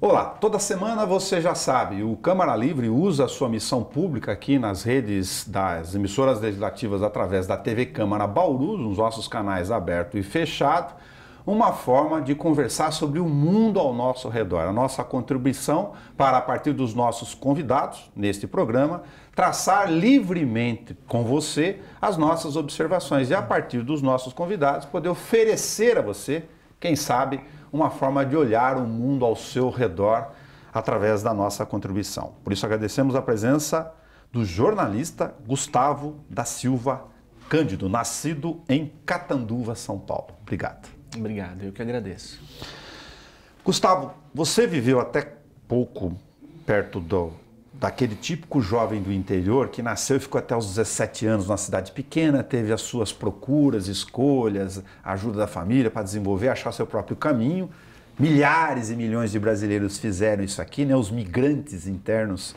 Olá, toda semana você já sabe, o Câmara Livre usa a sua missão pública aqui nas redes das emissoras legislativas através da TV Câmara Bauru, nos nossos canais aberto e fechado, uma forma de conversar sobre o mundo ao nosso redor. A nossa contribuição para, a partir dos nossos convidados neste programa, traçar livremente com você as nossas observações e, a partir dos nossos convidados, poder oferecer a você, quem sabe, uma forma de olhar o mundo ao seu redor através da nossa contribuição. Por isso agradecemos a presença do jornalista Gustavo da Silva Cândido, nascido em Catanduva, São Paulo. Obrigado. Obrigado, eu que agradeço. Gustavo, você viveu até pouco perto daquele típico jovem do interior que nasceu e ficou até os 17 anos numa cidade pequena, teve as suas procuras, escolhas, ajuda da família para desenvolver, achar seu próprio caminho. Milhares e milhões de brasileiros fizeram isso aqui, né? Os migrantes internos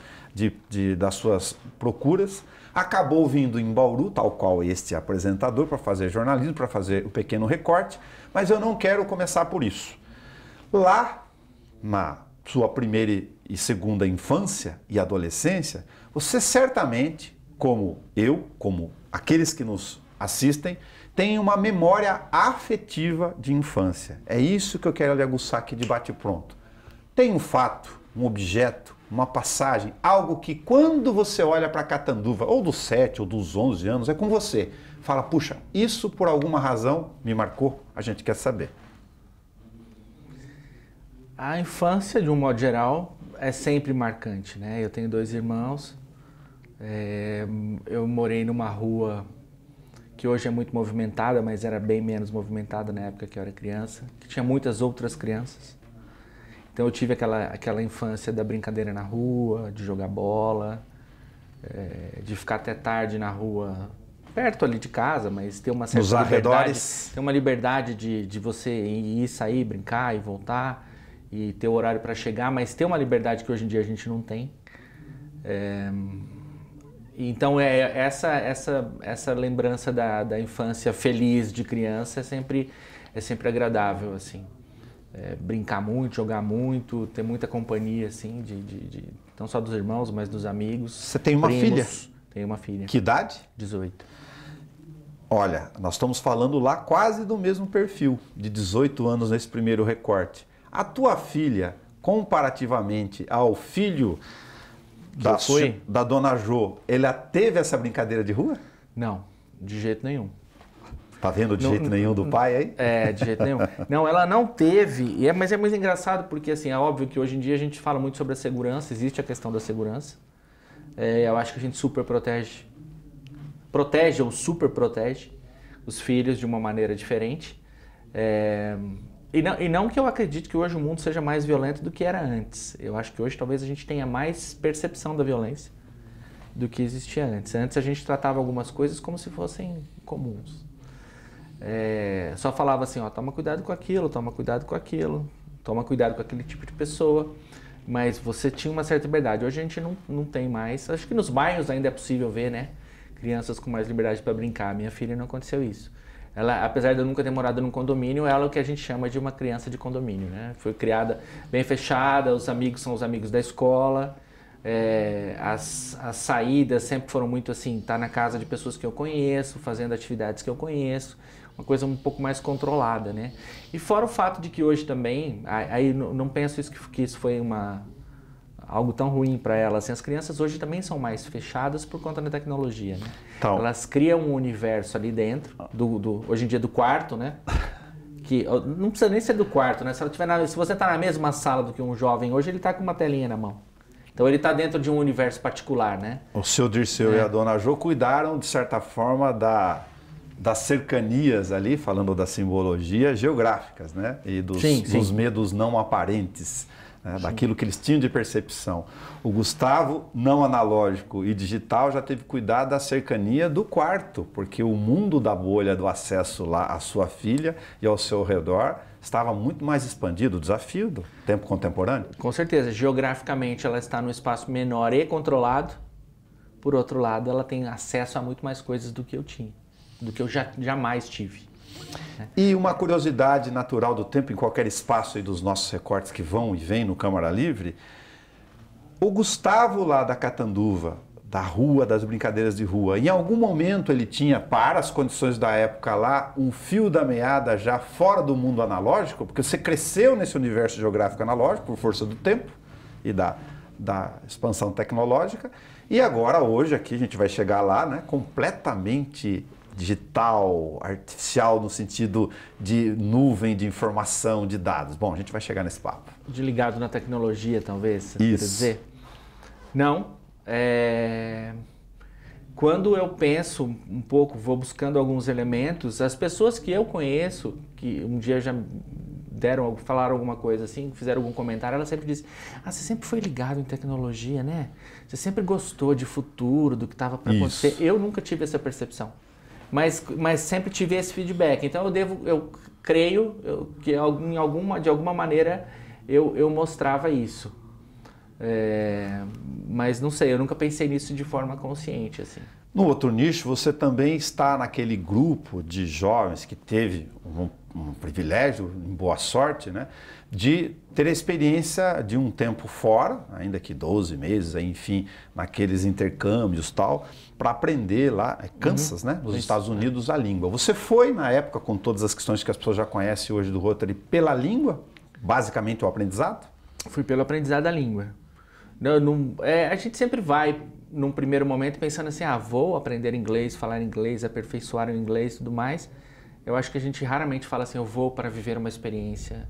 das suas procuras. Acabou vindo em Bauru, tal qual este apresentador, para fazer jornalismo, para fazer o pequeno recorte, mas eu não quero começar por isso. Lá, na sua primeira e segunda infância e adolescência, você certamente, como eu, como aqueles que nos assistem, tem uma memória afetiva de infância. É isso que eu quero lhe aguçar aqui de bate-pronto. Tem um fato, um objeto, uma passagem, algo que quando você olha para Catanduva, ou dos 7 ou dos 11 anos, é com você. Fala, puxa, isso por alguma razão me marcou, a gente quer saber. A infância, de um modo geral, é sempre marcante, né? Eu tenho 2 irmãos, eu morei numa rua que hoje é muito movimentada, mas era bem menos movimentada na época que eu era criança, que tinha muitas outras crianças. Então eu tive aquela infância da brincadeira na rua, de jogar bola, de ficar até tarde na rua, perto ali de casa, mas ter uma certa liberdade, ter uma liberdade de você ir, sair, brincar e voltar, e ter o horário para chegar, mas ter uma liberdade que hoje em dia a gente não tem. Então essa lembrança da infância feliz de criança é sempre agradável, assim. Brincar muito, jogar muito, ter muita companhia, assim, não só dos irmãos, mas dos amigos. Você tem uma filha? Tenho uma filha. Que idade? 18. Olha, nós estamos falando lá quase do mesmo perfil, de 18 anos nesse primeiro recorte. A tua filha, comparativamente ao filho da Dona Jo, ela teve essa brincadeira de rua? Não, de jeito nenhum. Tá vendo de jeito nenhum do pai aí? De jeito nenhum. Não, ela não teve, mas é muito engraçado porque, assim, é óbvio que hoje em dia a gente fala muito sobre a segurança, existe a questão da segurança. Eu acho que a gente protege ou super protege os filhos de uma maneira diferente. E não que eu acredite que hoje o mundo seja mais violento do que era antes. Eu acho que hoje talvez a gente tenha mais percepção da violência do que existia antes. Antes a gente tratava algumas coisas como se fossem comuns. Só falava assim, ó, toma cuidado com aquilo, toma cuidado com aquilo, toma cuidado com aquele tipo de pessoa, mas você tinha uma certa liberdade. Hoje a gente não tem mais. Acho que nos bairros ainda é possível ver, né, crianças com mais liberdade para brincar. Minha filha não aconteceu isso. Ela, apesar de eu nunca ter morado num condomínio, ela é o que a gente chama de uma criança de condomínio, né? Foi criada bem fechada, os amigos são os amigos da escola, as saídas sempre foram muito assim, tá na casa de pessoas que eu conheço, fazendo atividades que eu conheço, uma coisa um pouco mais controlada, né? E fora o fato de que hoje também, aí não penso que isso foi algo tão ruim para elas, assim, as crianças hoje também são mais fechadas por conta da tecnologia, né? Então, elas criam um universo ali dentro, hoje em dia do quarto, né? Que não precisa nem ser do quarto, né? Se você está na mesma sala do que um jovem hoje, ele está com uma telinha na mão. Então ele está dentro de um universo particular, né? O seu Dirceu e a Dona Jo cuidaram, de certa forma, das cercanias ali, falando das simbologias geográficas, né? E dos medos não aparentes, né? Daquilo que eles tinham de percepção. O Gustavo, não analógico e digital, já teve cuidado da cercania do quarto, porque o mundo da bolha do acesso lá à sua filha e ao seu redor estava muito mais expandido, o desafio do tempo contemporâneo. Com certeza, geograficamente ela está num espaço menor e controlado, por outro lado ela tem acesso a muito mais coisas do que eu tinha, do que eu jamais tive. E uma curiosidade natural do tempo, em qualquer espaço aí dos nossos recortes que vão e vêm no Câmara Livre, o Gustavo lá da Catanduva, da rua, das brincadeiras de rua, em algum momento ele tinha, para as condições da época lá, um fio da meada já fora do mundo analógico, porque você cresceu nesse universo geográfico analógico por força do tempo e da expansão tecnológica, e agora, hoje, aqui a gente vai chegar lá, né, completamente digital, artificial, no sentido de nuvem de informação, de dados. Bom, a gente vai chegar nesse papo. De ligado na tecnologia, talvez, você Isso. quer dizer? Não. Quando eu penso um pouco, vou buscando alguns elementos, as pessoas que eu conheço, que um dia já falaram alguma coisa assim, fizeram algum comentário, elas sempre dizem: você sempre foi ligado em tecnologia, né? Você sempre gostou de futuro, do que estava para acontecer. Eu nunca tive essa percepção, mas sempre tive esse feedback. Então eu creio que de alguma maneira eu mostrava isso. Mas não sei, eu nunca pensei nisso de forma consciente, assim. No outro nicho, você também está naquele grupo de jovens que teve um privilégio, em boa sorte, né, de ter a experiência de um tempo fora, ainda que 12 meses, enfim, naqueles intercâmbios e tal, para aprender lá, Kansas, né, nos Estados Unidos, a língua. Você foi, na época, com todas as questões que as pessoas já conhecem hoje do Rotary, pela língua, basicamente o aprendizado? Fui pelo aprendizado da língua. A gente sempre vai, num primeiro momento, pensando assim, vou aprender inglês, falar inglês, aperfeiçoar o inglês e tudo mais. Eu acho que a gente raramente fala assim, eu vou para viver uma experiência,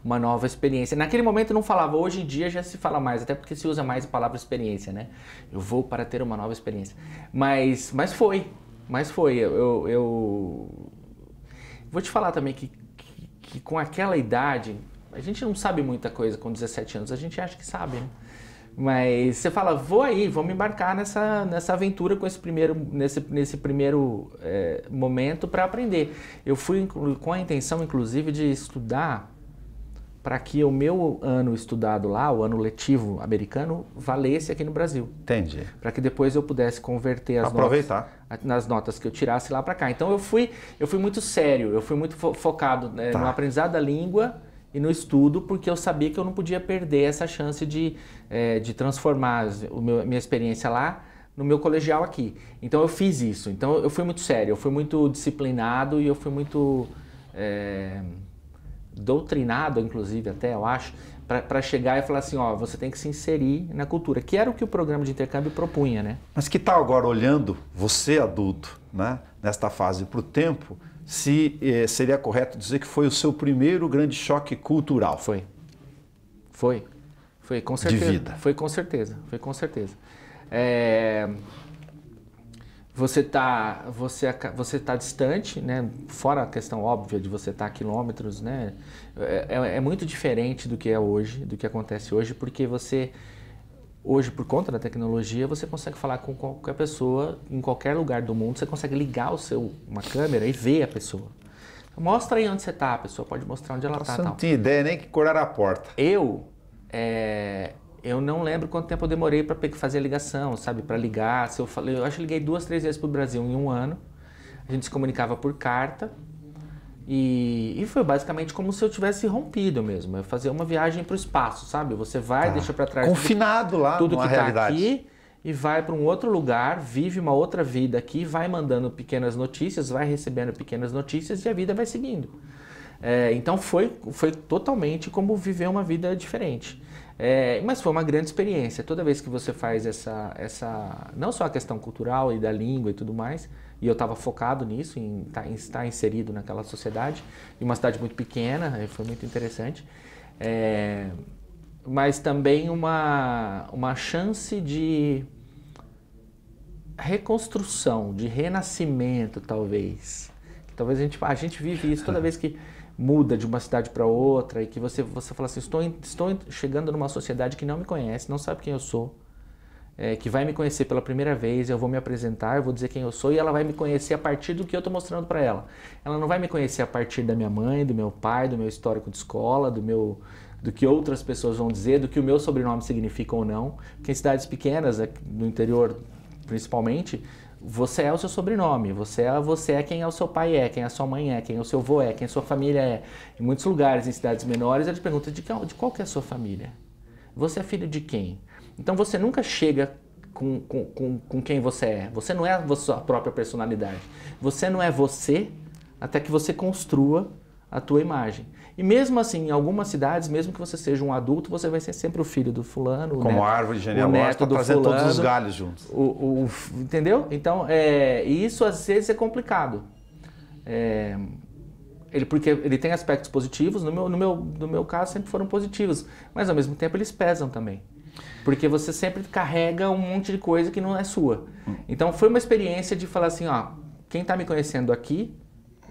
uma nova experiência. Naquele momento não falava, hoje em dia já se fala mais, até porque se usa mais a palavra experiência, né? Eu vou para ter uma nova experiência. Mas foi. Eu vou te falar também que com aquela idade, a gente não sabe muita coisa com 17 anos, a gente acha que sabe, né? Mas você fala, vou me embarcar nessa aventura com nesse primeiro momento para aprender. Eu fui com a intenção, inclusive, de estudar para que o meu ano estudado lá, o ano letivo americano, valesse aqui no Brasil. Entendi. Para que depois eu pudesse converter nas notas que eu tirasse lá para cá. Então eu fui muito sério, eu fui muito focado no aprendizado da língua e no estudo, porque eu sabia que eu não podia perder essa chance de transformar minha experiência lá no meu colegial aqui. Então eu fiz isso. Então eu fui muito sério, eu fui muito disciplinado e eu fui muito doutrinado, inclusive, até eu acho, para chegar e falar assim, você tem que se inserir na cultura, que era o que o programa de intercâmbio propunha, né? Mas que tal agora, olhando você adulto, né, nesta fase para o tempo, se seria correto dizer que foi o seu primeiro grande choque cultural? Foi, com certeza. De vida. Foi com certeza. Você tá distante, né? Fora a questão óbvia de você estar a quilômetros, né? É muito diferente do que é hoje, do que acontece hoje, porque hoje, por conta da tecnologia, você consegue falar com qualquer pessoa, em qualquer lugar do mundo, você consegue ligar uma câmera e ver a pessoa. Mostra aí onde você está, a pessoa pode mostrar onde ela está. Você não tinha ideia nem que cor era a porta. Eu não lembro quanto tempo eu demorei para fazer a ligação, sabe? Para ligar. Eu acho que liguei 2, 3 vezes para o Brasil em um ano. A gente se comunicava por carta. E foi basicamente como se eu tivesse rompido mesmo. Eu fazia uma viagem para o espaço, sabe? Você vai, deixa para trás confinado lá, tudo que está realidade aqui e vai para um outro lugar, vive uma outra vida aqui, vai mandando pequenas notícias, vai recebendo pequenas notícias e a vida vai seguindo. Então foi totalmente como viver uma vida diferente. Mas foi uma grande experiência. Toda vez que você faz essa não só a questão cultural e da língua e tudo mais, e eu estava focado nisso, em estar inserido naquela sociedade, em uma cidade muito pequena, foi muito interessante, mas também uma chance de reconstrução, de renascimento, talvez. Talvez a gente vive isso toda vez que muda de uma cidade para outra e que você fala assim, estou chegando numa sociedade que não me conhece, não sabe quem eu sou, que vai me conhecer pela primeira vez, eu vou me apresentar, eu vou dizer quem eu sou e ela vai me conhecer a partir do que eu estou mostrando para ela. Ela não vai me conhecer a partir da minha mãe, do meu pai, do meu histórico de escola, do que outras pessoas vão dizer, do que o meu sobrenome significa ou não. Porque em cidades pequenas, no interior principalmente, você é o seu sobrenome, você é quem é o seu pai é, quem a sua mãe é, quem o seu avô é, quem a sua família é. Em muitos lugares, em cidades menores, eles perguntam de qual que é a sua família? Você é filho de quem? Então você nunca chega com quem você é. Você não é a sua própria personalidade. Você não é você até que você construa a tua imagem. E mesmo assim, em algumas cidades, mesmo que você seja um adulto, você vai ser sempre o filho do fulano, como neto, a árvore genealógica, trazendo todos os galhos juntos. Entendeu? Então, isso às vezes é complicado. Porque ele tem aspectos positivos, no meu caso sempre foram positivos, mas ao mesmo tempo eles pesam também. Porque você sempre carrega um monte de coisa que não é sua. Então foi uma experiência de falar assim, ó, quem está me conhecendo aqui,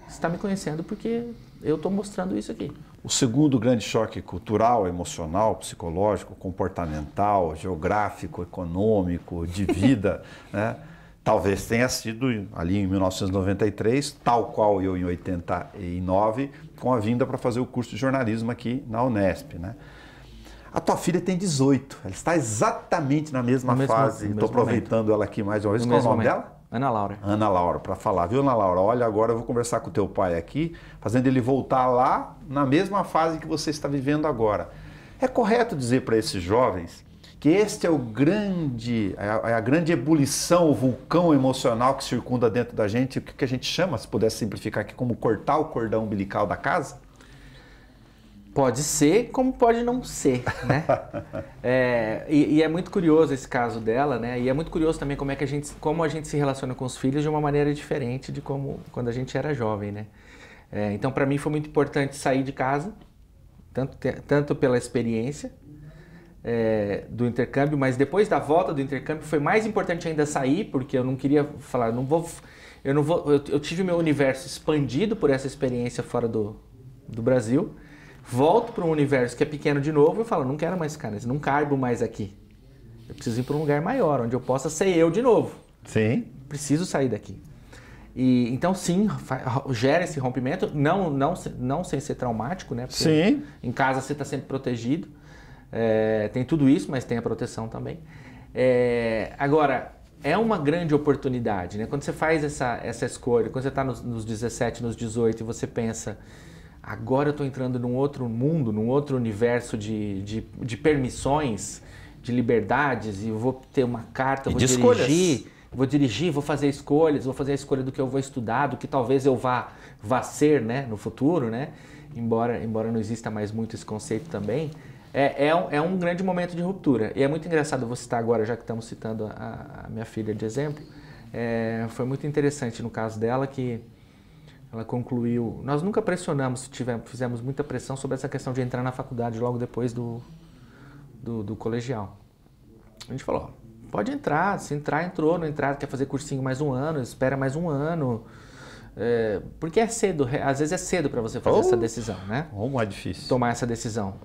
está me conhecendo porque eu estou mostrando isso aqui. O segundo grande choque cultural, emocional, psicológico, comportamental, geográfico, econômico, de vida, né? Talvez tenha sido ali em 1993, tal qual eu em 89, com a vinda para fazer o curso de jornalismo aqui na Unesp, né? A tua filha tem 18, ela está exatamente na mesma fase. Estou aproveitando ela aqui mais uma vez. Qual é o nome dela? Ana Laura. Ana Laura, para falar. Viu, Ana Laura? Olha, agora eu vou conversar com o teu pai aqui, fazendo ele voltar lá na mesma fase que você está vivendo agora. É correto dizer para esses jovens que este é a grande ebulição, o vulcão emocional que circunda dentro da gente, o que a gente chama, se pudesse simplificar aqui, como cortar o cordão umbilical da casa? Pode ser, como pode não ser, né? E é muito curioso esse caso dela, né? E é muito curioso também como a gente se relaciona com os filhos de uma maneira diferente de como quando a gente era jovem, né? Então, para mim foi muito importante sair de casa, tanto pela experiência do intercâmbio, mas depois da volta do intercâmbio foi mais importante ainda sair, porque eu não queria falar, eu tive meu universo expandido por essa experiência fora do Brasil. Volto para um universo que é pequeno de novo e falo, não quero mais ficar nesse, não carbo mais aqui. Eu preciso ir para um lugar maior, onde eu possa ser eu de novo. Sim. Preciso sair daqui. E então sim, gera esse rompimento, não sem ser traumático, né? Porque sim. Em casa você está sempre protegido. Tem tudo isso, mas tem a proteção também. Agora, é uma grande oportunidade, né? Quando você faz essa escolha, quando você está nos 17, nos 18 e você pensa... Agora eu estou entrando num outro mundo, num outro universo de permissões, de liberdades, e eu vou ter uma carta, vou dirigir, vou fazer escolhas, vou fazer a escolha do que eu vou estudar, do que talvez eu vá ser, né, no futuro, né? Embora não exista mais muito esse conceito também, é um grande momento de ruptura. E é muito engraçado você citar agora, já que estamos citando a minha filha de exemplo, foi muito interessante no caso dela que ela concluiu... Nós nunca pressionamos, fizemos muita pressão sobre essa questão de entrar na faculdade logo depois do colegial. A gente falou, pode entrar, se entrar, entrou, não entrar, quer fazer cursinho mais um ano, espera mais um ano. Porque é cedo, às vezes é cedo para você fazer essa decisão, né? Ou é difícil. Tomar essa decisão.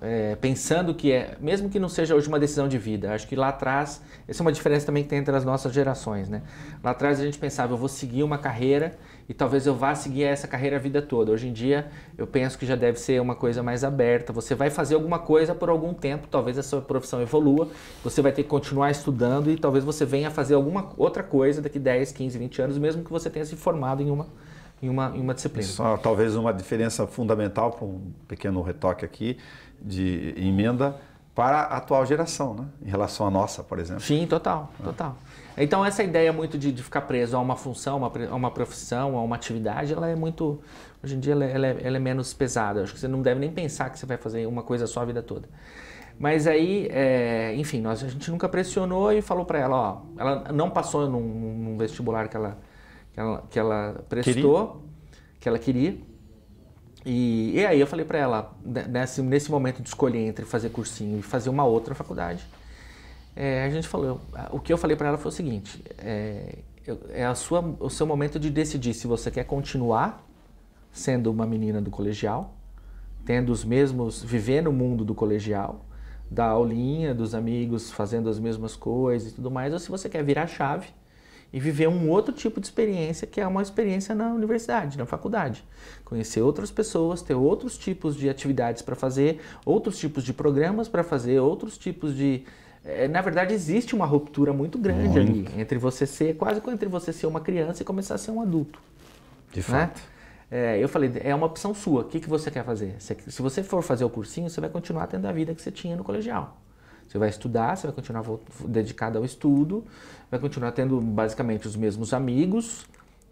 Pensando que mesmo que não seja hoje uma decisão de vida, acho que lá atrás, essa é uma diferença também que tem entre as nossas gerações, né? Lá atrás a gente pensava, eu vou seguir uma carreira e talvez eu vá seguir essa carreira a vida toda. Hoje em dia, eu penso que já deve ser uma coisa mais aberta. Você vai fazer alguma coisa por algum tempo, talvez a sua profissão evolua, você vai ter que continuar estudando e talvez você venha fazer alguma outra coisa daqui 10, 15, 20 anos, mesmo que você tenha se formado em uma disciplina. Só talvez uma diferença fundamental, para um pequeno retoque aqui, de emenda para a atual geração, né? Em relação à nossa, por exemplo. Sim, total. Então essa ideia muito de ficar preso a uma função, a uma profissão, a uma atividade, ela é muito... Hoje em dia ela é menos pesada. Acho que você não deve nem pensar que você vai fazer uma coisa só a vida toda. Mas aí, enfim, a gente nunca pressionou e falou para ela, ó, ela não passou num vestibular que ela prestou, que ela queria. E aí eu falei para ela, nesse momento de escolher entre fazer cursinho e fazer uma outra faculdade, a gente falou, o que eu falei para ela foi o seguinte, o seu momento de decidir se você quer continuar sendo uma menina do colegial, viver no mundo do colegial, da aulinha, dos amigos, fazendo as mesmas coisas e tudo mais, ou se você quer virar a chave e viver um outro tipo de experiência, que é uma experiência na universidade, na faculdade. Conhecer outras pessoas, ter outros tipos de atividades para fazer, outros tipos de programas para fazer, outros tipos de Na verdade, existe uma ruptura muito grande ali entre você ser, quase entre você ser uma criança e começar a ser um adulto. De fato. Eu falei, é uma opção sua. O que você quer fazer? Se você for fazer o cursinho, você vai continuar tendo a vida que você tinha no colegial. Você vai estudar, você vai continuar dedicado ao estudo, vai continuar tendo basicamente os mesmos amigos,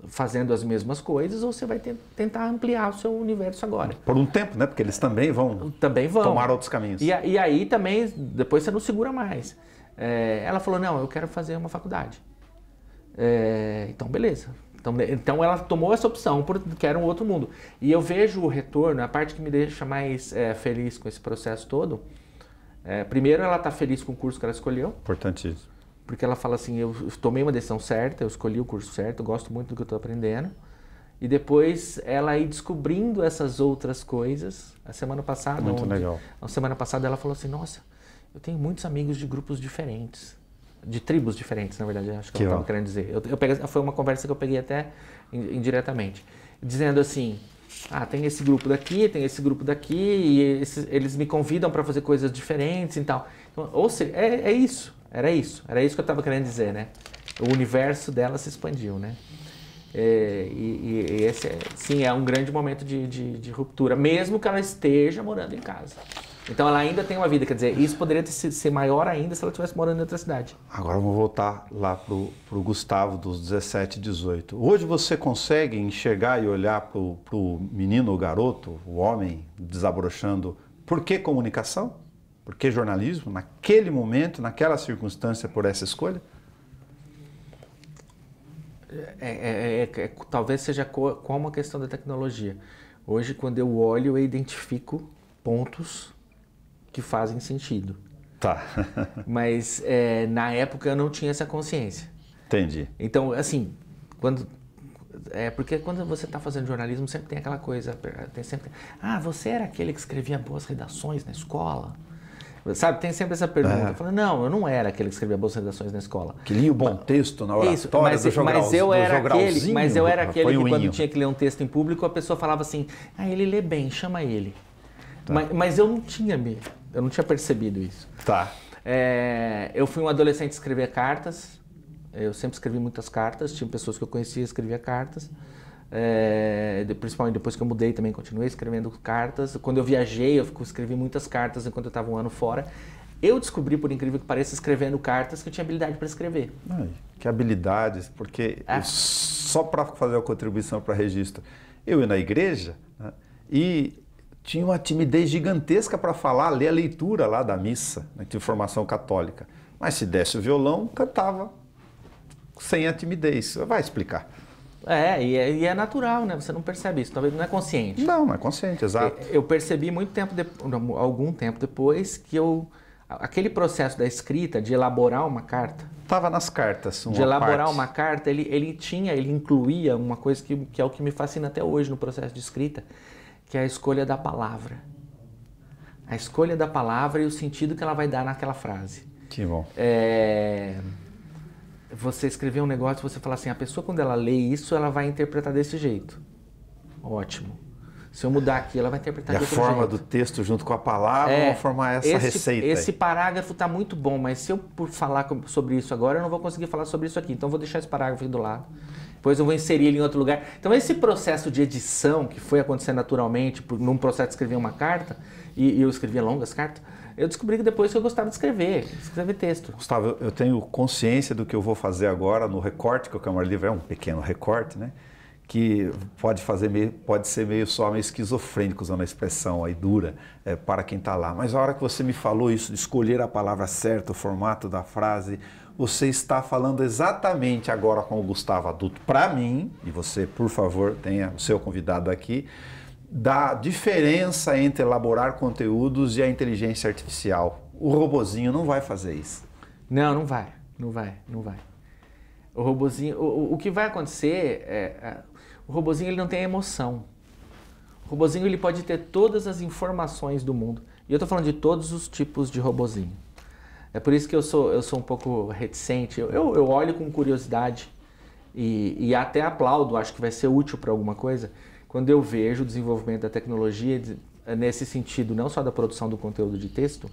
fazendo as mesmas coisas, ou você vai tentar ampliar o seu universo agora. Por um tempo, né? Porque eles também vão tomar outros caminhos. E aí também, depois você não segura mais. Ela falou, não, eu quero fazer uma faculdade. Então, beleza. Então ela tomou essa opção, porque era um outro mundo. E eu vejo o retorno, a parte que me deixa mais feliz com esse processo todo. Primeiro, ela está feliz com o curso que ela escolheu. Importantíssimo. Porque ela fala assim, eu tomei uma decisão certa, eu escolhi o curso certo, eu gosto muito do que eu estou aprendendo. E depois ela ir descobrindo essas outras coisas. A semana passada... Muito legal. A semana passada ela falou assim, nossa, eu tenho muitos amigos de grupos diferentes. De tribos diferentes, na verdade, acho que ela estava querendo dizer. Foi uma conversa que eu peguei até indiretamente. Dizendo assim, tem esse grupo daqui, tem esse grupo daqui, e eles me convidam para fazer coisas diferentes e tal. Então, ou seja, isso. Era isso que eu estava querendo dizer, né? O universo dela se expandiu, né? E esse, sim, é um grande momento de ruptura, mesmo que ela esteja morando em casa. Então ela ainda tem uma vida, quer dizer, isso poderia ser maior ainda se ela estivesse morando em outra cidade. Agora vamos voltar lá pro Gustavo dos 17, 18. Hoje você consegue enxergar e olhar pro menino ou garoto, o homem, desabrochando, por que comunicação? Por que jornalismo? Naquele momento, naquela circunstância, por essa escolha? Talvez seja como a questão da tecnologia. Hoje, quando eu olho, eu identifico pontos que fazem sentido. Tá. Mas na época eu não tinha essa consciência. Entendi. Então, assim, porque quando você está fazendo jornalismo, sempre tem aquela coisa, você era aquele que escrevia boas redações na escola? Sabe, tem sempre essa pergunta. Eu falo, não, eu não era aquele que escrevia boas redações na escola. Que lia o bom texto na oratória do jogral, mas eu era aquele que quando tinha que ler um texto em público, a pessoa falava assim, ele lê bem, chama ele. Tá. Mas eu não tinha percebido isso. Tá. Eu fui um adolescente que escrevia cartas, eu sempre escrevi muitas cartas, tinha pessoas que eu conhecia que escrevia cartas. Principalmente depois que eu mudei também continuei escrevendo cartas. Quando eu viajei, eu escrevi muitas cartas enquanto eu estava um ano fora. Eu descobri, por incrível que pareça, escrevendo cartas, que eu tinha habilidade para escrever. Que habilidades, porque só para fazer a contribuição para registro, eu ia na igreja, né, e tinha uma timidez gigantesca para falar, ler a leitura lá da missa, né, de formação católica. Mas se desse o violão, cantava sem a timidez. Vai explicar. E é natural, né? Você não percebe isso, talvez não é consciente. Não é consciente, exato. Eu percebi algum tempo depois que aquele processo da escrita, de elaborar uma carta... Estava nas cartas, de elaborar uma carta, ele incluía uma coisa que é o que me fascina até hoje no processo de escrita, que é a escolha da palavra. A escolha da palavra e o sentido que ela vai dar naquela frase. Que bom. Você escrever um negócio, você fala assim, a pessoa quando ela lê isso, ela vai interpretar desse jeito. Ótimo. Se eu mudar aqui, ela vai interpretar de outro jeito. E a forma do texto junto com a palavra vão formar essa receita. Esse parágrafo está muito bom, mas se eu falar sobre isso agora, eu não vou conseguir falar sobre isso aqui. Então eu vou deixar esse parágrafo aqui do lado. Depois eu vou inserir ele em outro lugar. Então esse processo de edição, que foi acontecendo naturalmente, num processo de escrever uma carta, e eu escrevia longas cartas, eu descobri que depois que eu gostava de escrever texto. Gustavo, eu tenho consciência do que eu vou fazer agora no recorte, que o Câmara Livre é um pequeno recorte, né? Que pode ser meio esquizofrênico, usando a expressão aí dura, para quem está lá. Mas a hora que você me falou isso, de escolher a palavra certa, o formato da frase, você está falando exatamente agora com o Gustavo adulto para mim, e você, por favor, tenha o seu convidado aqui, da diferença entre elaborar conteúdos e a inteligência artificial. O robozinho não vai fazer isso. Não vai. O robozinho, o que vai acontecer o robozinho ele não tem emoção. O robozinho ele pode ter todas as informações do mundo. E eu estou falando de todos os tipos de robozinho. É por isso que eu sou um pouco reticente. Eu olho com curiosidade e até aplaudo, acho que vai ser útil para alguma coisa, quando eu vejo o desenvolvimento da tecnologia nesse sentido, não só da produção do conteúdo de texto,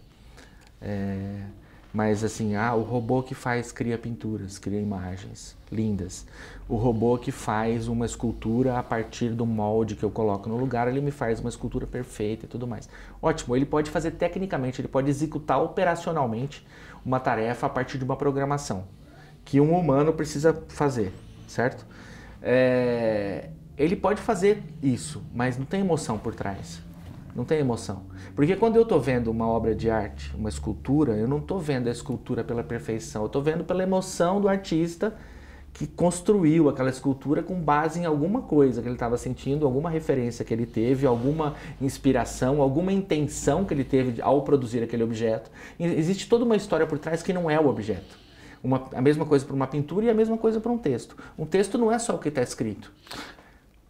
Mas assim, o robô que cria pinturas, cria imagens lindas. O robô que faz uma escultura a partir do molde que eu coloco no lugar, ele me faz uma escultura perfeita e tudo mais. Ótimo, ele pode fazer tecnicamente, ele pode executar operacionalmente uma tarefa a partir de uma programação que um humano precisa fazer, certo? Ele pode fazer isso, mas não tem emoção por trás. Não tem emoção. Porque quando eu estou vendo uma obra de arte, uma escultura, eu não estou vendo a escultura pela perfeição, eu estou vendo pela emoção do artista que construiu aquela escultura com base em alguma coisa que ele estava sentindo, alguma referência que ele teve, alguma inspiração, alguma intenção que ele teve ao produzir aquele objeto. E existe toda uma história por trás que não é o objeto. A mesma coisa para uma pintura e a mesma coisa para um texto. Um texto não é só o que está escrito.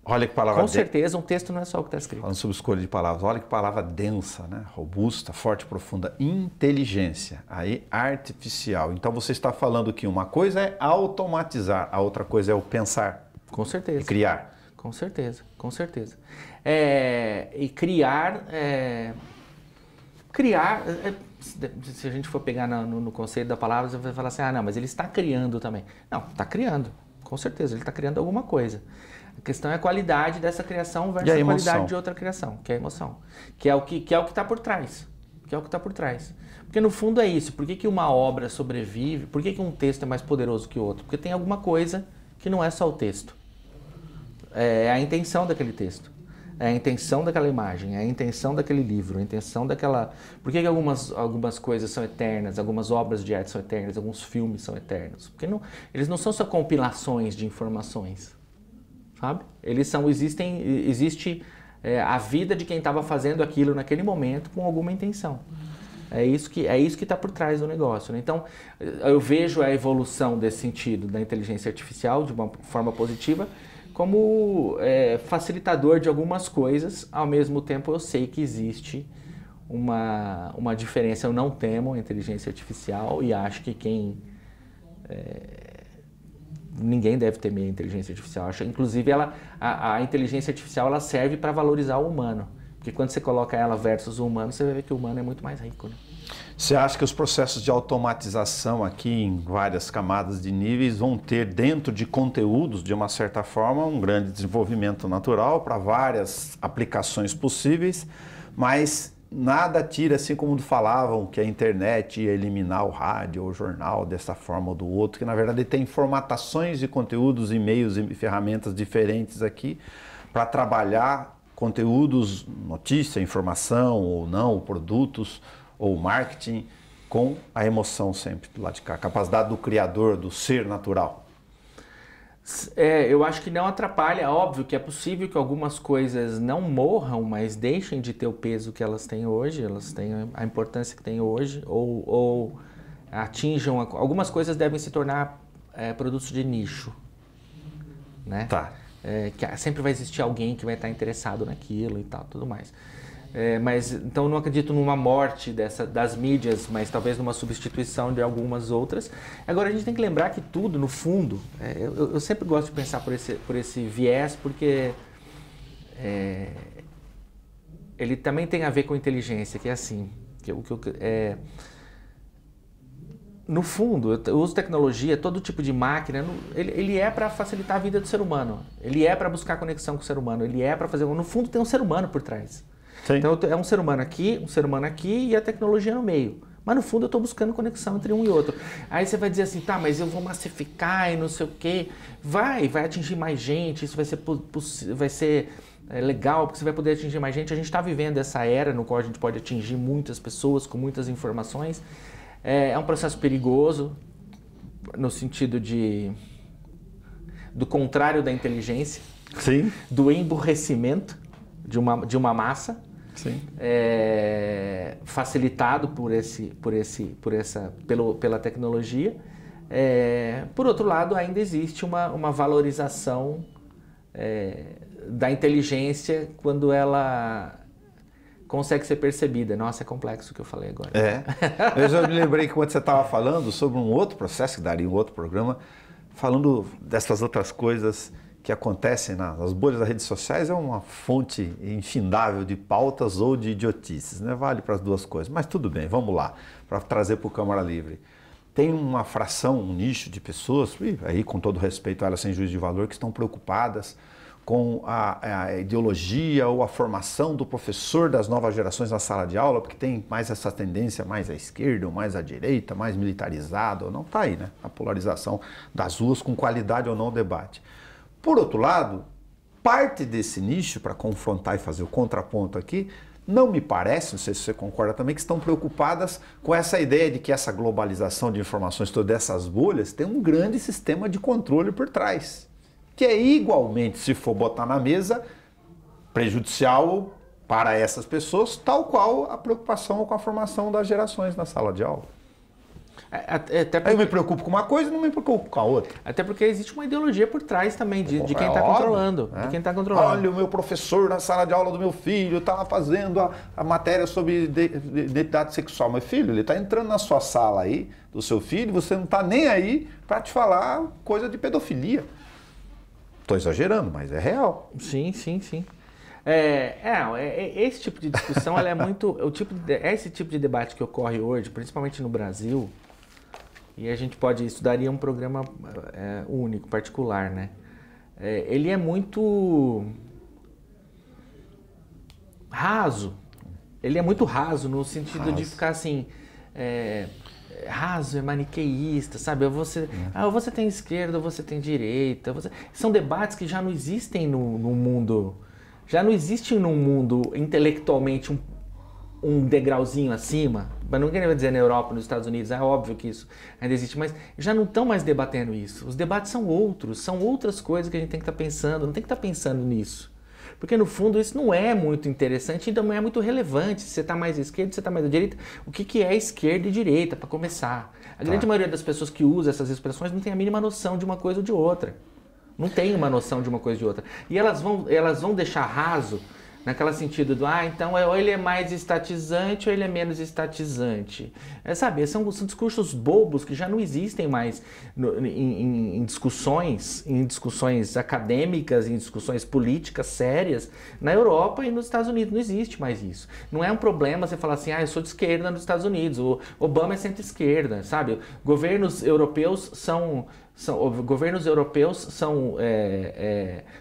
Olha que palavra Com certeza, um texto não é só o que está escrito. Falando sobre escolha de palavras, olha que palavra densa, né? Robusta, forte, profunda. Inteligência, aí artificial. Então você está falando que uma coisa é automatizar, a outra coisa é o pensar. Com certeza. E criar. Com certeza, com certeza. E criar... se a gente for pegar no conceito da palavra, você vai falar assim, não, mas ele está criando também. Não, está criando, com certeza, ele está criando alguma coisa. A questão é a qualidade dessa criação versus a qualidade de outra criação, que é a emoção. Que é o que está por trás. Que é o que está por trás. Porque no fundo é isso. Por que uma obra sobrevive? Por que um texto é mais poderoso que o outro? Porque tem alguma coisa que não é só o texto. É a intenção daquele texto. É a intenção daquela imagem, é a intenção daquele livro, a intenção daquela... Por que algumas coisas são eternas, algumas obras de arte são eternas, alguns filmes são eternos? Porque eles não são só compilações de informações. Sabe? Existe a vida de quem estava fazendo aquilo naquele momento com alguma intenção. É isso que está por trás do negócio, né? Então, eu vejo a evolução desse sentido da inteligência artificial de uma forma positiva como facilitador de algumas coisas. Ao mesmo tempo, eu sei que existe uma diferença. Eu não temo a inteligência artificial e acho que ninguém deve temer a inteligência artificial. Inclusive, a inteligência artificial ela serve para valorizar o humano. Porque quando você coloca ela versus o humano, você vai ver que o humano é muito mais rico. Né? Você acha que os processos de automatização aqui em várias camadas de níveis vão ter dentro de conteúdos, de uma certa forma, um grande desenvolvimento natural para várias aplicações possíveis, mas nada tira, assim como falavam, que a internet ia eliminar o rádio ou o jornal dessa forma ou do outro, que na verdade tem formatações de conteúdos, e-mails e ferramentas diferentes aqui para trabalhar conteúdos, notícia, informação ou não, produtos ou marketing com a emoção sempre do lado de cá, a capacidade do criador, do ser natural. Eu acho que não atrapalha. Óbvio que é possível que algumas coisas não morram, mas deixem de ter o peso que elas têm hoje, elas têm a importância que têm hoje, ou atinjam... Algumas coisas devem se tornar produtos de nicho, né? Tá. Que sempre vai existir alguém que vai estar interessado naquilo e tal, tudo mais. Mas então não acredito numa morte das mídias, mas talvez numa substituição de algumas outras. Agora a gente tem que lembrar que tudo, no fundo, eu sempre gosto de pensar por esse viés, porque ele também tem a ver com inteligência, que é assim, no fundo, eu uso tecnologia, todo tipo de máquina, ele é para facilitar a vida do ser humano, ele é para buscar conexão com o ser humano, ele é para fazer... No fundo tem um ser humano por trás. Sim. Então é um ser humano aqui e a tecnologia no meio. Mas no fundo eu estou buscando conexão entre um e outro. Aí você vai dizer assim, tá, mas eu vou massificar e não sei o quê. Vai atingir mais gente, isso vai ser legal, porque você vai poder atingir mais gente. A gente está vivendo essa era no qual a gente pode atingir muitas pessoas com muitas informações. É um processo perigoso, no sentido do contrário da inteligência. Sim. Do emburrecimento de uma massa. Sim. Facilitado pela tecnologia. Por outro lado, ainda existe uma valorização da inteligência quando ela consegue ser percebida. Nossa, é complexo o que eu falei agora. Eu já me lembrei que quando você estava falando sobre um outro processo, que daria um outro programa, falando dessas outras coisas que acontecem nas bolhas das redes sociais é uma fonte infindável de pautas ou de idiotices, né? Vale para as duas coisas, mas tudo bem, vamos lá, para trazer para o Câmara Livre. Tem uma fração, um nicho de pessoas, e aí com todo respeito a elas sem juízo de valor, que estão preocupadas com a ideologia ou a formação do professor das novas gerações na sala de aula, porque tem mais essa tendência mais à esquerda ou mais à direita, mais militarizado, ou não está aí, né? A polarização das ruas com qualidade ou não o debate. Por outro lado, parte desse nicho, para confrontar e fazer o contraponto aqui, não me parece, não sei se você concorda também, que estão preocupadas com essa ideia de que essa globalização de informações, todas essas bolhas, tem um grande sistema de controle por trás, que é igualmente, se for botar na mesa, prejudicial para essas pessoas, tal qual a preocupação com a formação das gerações na sala de aula. Até porque... Aí eu me preocupo com uma coisa e não me preocupo com a outra. Até porque existe uma ideologia por trás também de quem está controlando. Né? De quem tá controlando. Olha, o meu professor na sala de aula do meu filho está lá fazendo a matéria sobre identidade sexual. Mas filho, ele está entrando na sua sala aí, do seu filho, você não está nem aí para te falar coisa de pedofilia. Estou exagerando, mas é real. Sim. Esse tipo de discussão ela é muito. Esse tipo de debate que ocorre hoje, principalmente no Brasil, e a gente isso daria um programa único, particular, né? Ele é muito raso. Ele é muito raso no sentido de ficar assim. Raso, é maniqueísta, sabe? Você tem esquerda, você tem direita. São debates que já não existem no mundo. Já não existe num mundo intelectualmente um degrauzinho acima. Mas não quero dizer na Europa, nos Estados Unidos, é óbvio que isso ainda existe, mas já não estão mais debatendo isso. Os debates são outras coisas que a gente tem que estar pensando, não tem que estar pensando nisso. Porque no fundo isso não é muito interessante e não é muito relevante. Se você está mais à esquerda, se você está mais à direita, o que é esquerda e direita, para começar? A grande maioria das pessoas que usam essas expressões não tem a mínima noção de uma coisa ou de outra. Não tem uma noção de uma coisa ou de outra. E elas vão deixar raso naquele sentido do, então ou ele é mais estatizante ou ele é menos estatizante. Sabe, são discursos bobos que já não existem mais em discussões acadêmicas, em discussões políticas sérias. Na Europa e nos Estados Unidos não existe mais isso. Não é um problema você falar assim, eu sou de esquerda nos Estados Unidos, o Obama é centro-esquerda, sabe? Governos europeus são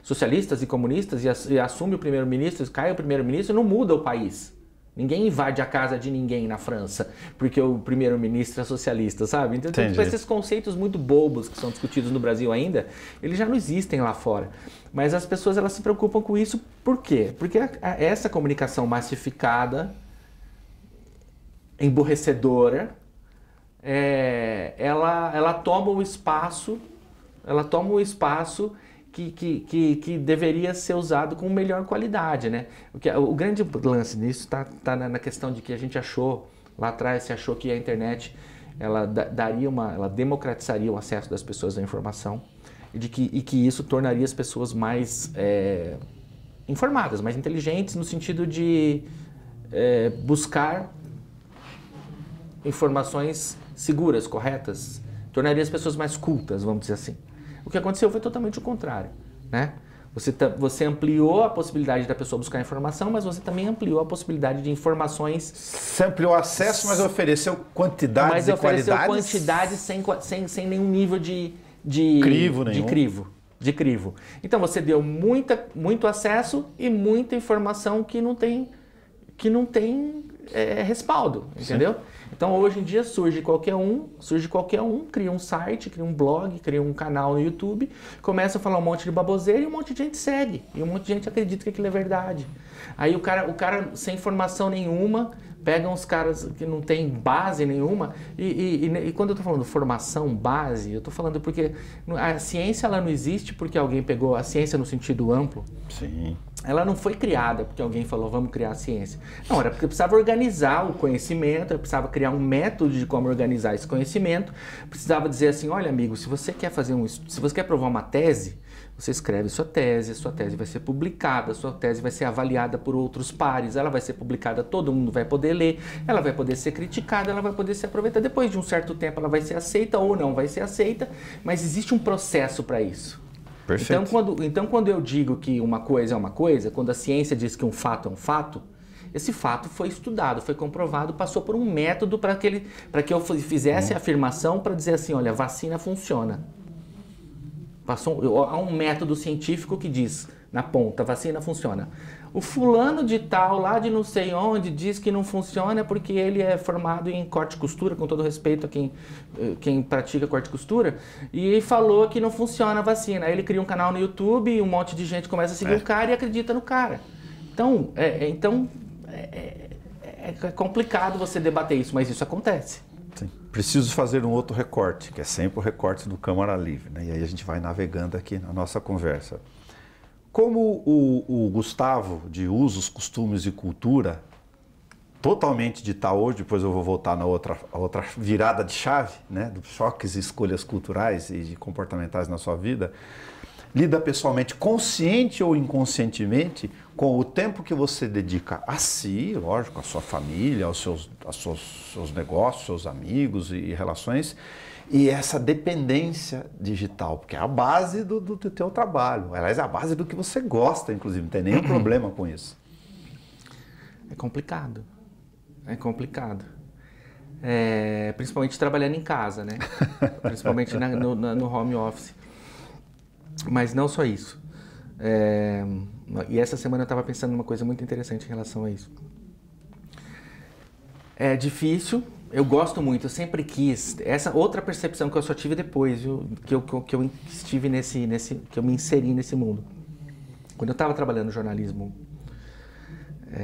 socialistas e comunistas e assume o primeiro-ministro, cai o primeiro-ministro e não muda o país. Ninguém invade a casa de ninguém na França porque o primeiro-ministro é socialista, sabe? Então, esses conceitos muito bobos que são discutidos no Brasil ainda, eles já não existem lá fora. Mas as pessoas elas se preocupam com isso por quê? Porque essa comunicação massificada, emborrecedora, ela toma o espaço que deveria ser usado com melhor qualidade, né? O grande lance nisso está na questão de que a gente achou, lá atrás se achou que a internet ela democratizaria o acesso das pessoas à informação e que isso tornaria as pessoas mais informadas, mais inteligentes no sentido de buscar informações seguras, corretas, tornaria as pessoas mais cultas, vamos dizer assim. O que aconteceu foi totalmente o contrário, né? Você ampliou a possibilidade da pessoa buscar informação, mas você também ampliou a possibilidade de informações... Você ampliou o acesso, mas ofereceu quantidades e qualidades... Mas ofereceu quantidade sem nenhum nível de crivo. Então você deu muito acesso e muita informação que não tem respaldo, entendeu? Sim. Então hoje em dia surge qualquer um, cria um site, cria um blog, cria um canal no YouTube, começa a falar um monte de baboseira e um monte de gente segue. E um monte de gente acredita que aquilo é verdade. Aí o cara sem informação nenhuma, pega uns caras que não tem base nenhuma e quando eu estou falando formação, base, eu estou falando porque a ciência ela não existe porque alguém pegou a ciência no sentido amplo. Sim. Ela não foi criada porque alguém falou, vamos criar a ciência. Não, era porque precisava organizar o conhecimento, precisava criar um método de como organizar esse conhecimento, precisava dizer assim, olha amigo, se você quer se você quer provar uma tese, você escreve sua tese vai ser publicada, sua tese vai ser avaliada por outros pares, ela vai ser publicada, todo mundo vai poder ler, ela vai poder ser criticada, ela vai poder ser aproveitada. Depois de um certo tempo ela vai ser aceita ou não vai ser aceita, mas existe um processo para isso. Perfeito. Então, quando eu digo que uma coisa é uma coisa, quando a ciência diz que um fato é um fato, esse fato foi estudado, foi comprovado, passou por um método para que eu fizesse a afirmação para dizer assim, olha, a vacina funciona. Há um método científico que diz, na ponta, a vacina funciona. O fulano de tal, lá de não sei onde, diz que não funciona porque ele é formado em corte e costura, com todo respeito a quem pratica corte e costura, e falou que não funciona a vacina. Aí ele cria um canal no YouTube e um monte de gente começa a seguir o cara e acredita no cara. Então, é complicado você debater isso, mas isso acontece. Sim. Preciso fazer um outro recorte, que é sempre o recorte do Câmara Livre, né? E aí a gente vai navegando aqui na nossa conversa. Como o Gustavo, de usos, costumes e cultura, totalmente de tal hoje, depois eu vou voltar na outra virada de chave, né? Dos choques e escolhas culturais e de comportamentais na sua vida, lida pessoalmente, consciente ou inconscientemente, com o tempo que você dedica a si, lógico, a sua família, aos seus negócios, seus amigos e relações, e essa dependência digital, porque é a base do teu trabalho. Aliás, é a base do que você gosta, inclusive, não tem nenhum problema com isso. É complicado. É complicado. Principalmente trabalhando em casa, né? Principalmente no home office. Mas não só isso. E essa semana eu estava pensando numa coisa muito interessante em relação a isso. É difícil, eu gosto muito, eu sempre quis. Essa outra percepção que eu só tive depois, viu? Que eu estive que eu me inseri nesse mundo. Quando eu estava trabalhando no jornalismo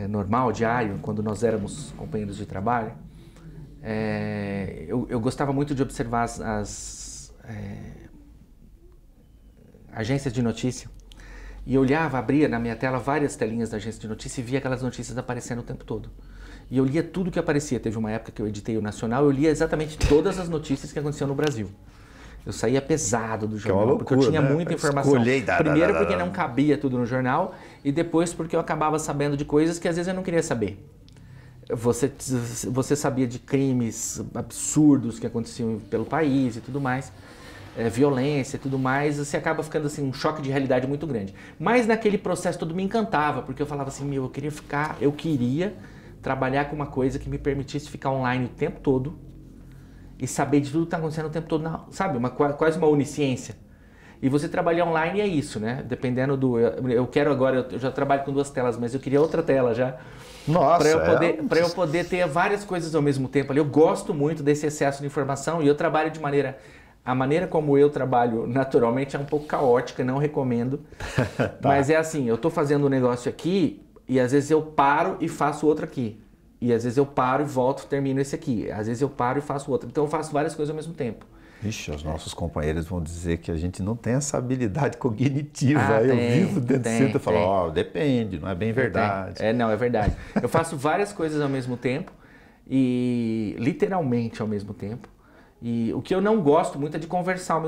normal, diário, quando nós éramos companheiros de trabalho, eu gostava muito de observar as agências de notícia. E eu olhava, abria na minha tela várias telinhas da agência de notícia e via aquelas notícias aparecendo o tempo todo. E eu lia tudo que aparecia. Teve uma época que eu editei o Nacional, eu lia exatamente todas as notícias que aconteciam no Brasil. Eu saía pesado do jornal, loucura, porque eu tinha né? muita informação. Primeiro porque não cabia tudo no jornal, e depois porque eu acabava sabendo de coisas que às vezes eu não queria saber. Você sabia de crimes absurdos que aconteciam pelo país e tudo mais. Violência e tudo mais, você acaba ficando assim, um choque de realidade muito grande. Mas naquele processo todo me encantava, porque eu falava assim, eu queria trabalhar com uma coisa que me permitisse ficar online o tempo todo e saber de tudo que está acontecendo o tempo todo, sabe? Quase uma onisciência. E você trabalhar online é isso, né? Dependendo do... eu já trabalho com 2 telas, mas eu queria outra tela já. Nossa, para eu poder ter várias coisas ao mesmo tempo ali. Eu gosto muito desse excesso de informação e eu trabalho de maneira... A maneira como eu trabalho naturalmente é um pouco caótica, não recomendo. Tá. Mas é assim, eu estou fazendo um negócio aqui e às vezes eu paro e faço outro aqui. E às vezes eu paro e volto e termino esse aqui. Às vezes eu paro e faço outro. Então eu faço várias coisas ao mesmo tempo. Ixi, os nossos companheiros vão dizer que a gente não tem essa habilidade cognitiva. Eu vivo dentro de você e falo, depende, não é bem verdade. Não, é verdade. Eu faço várias coisas ao mesmo tempo e literalmente ao mesmo tempo. E o que eu não gosto muito é de conversar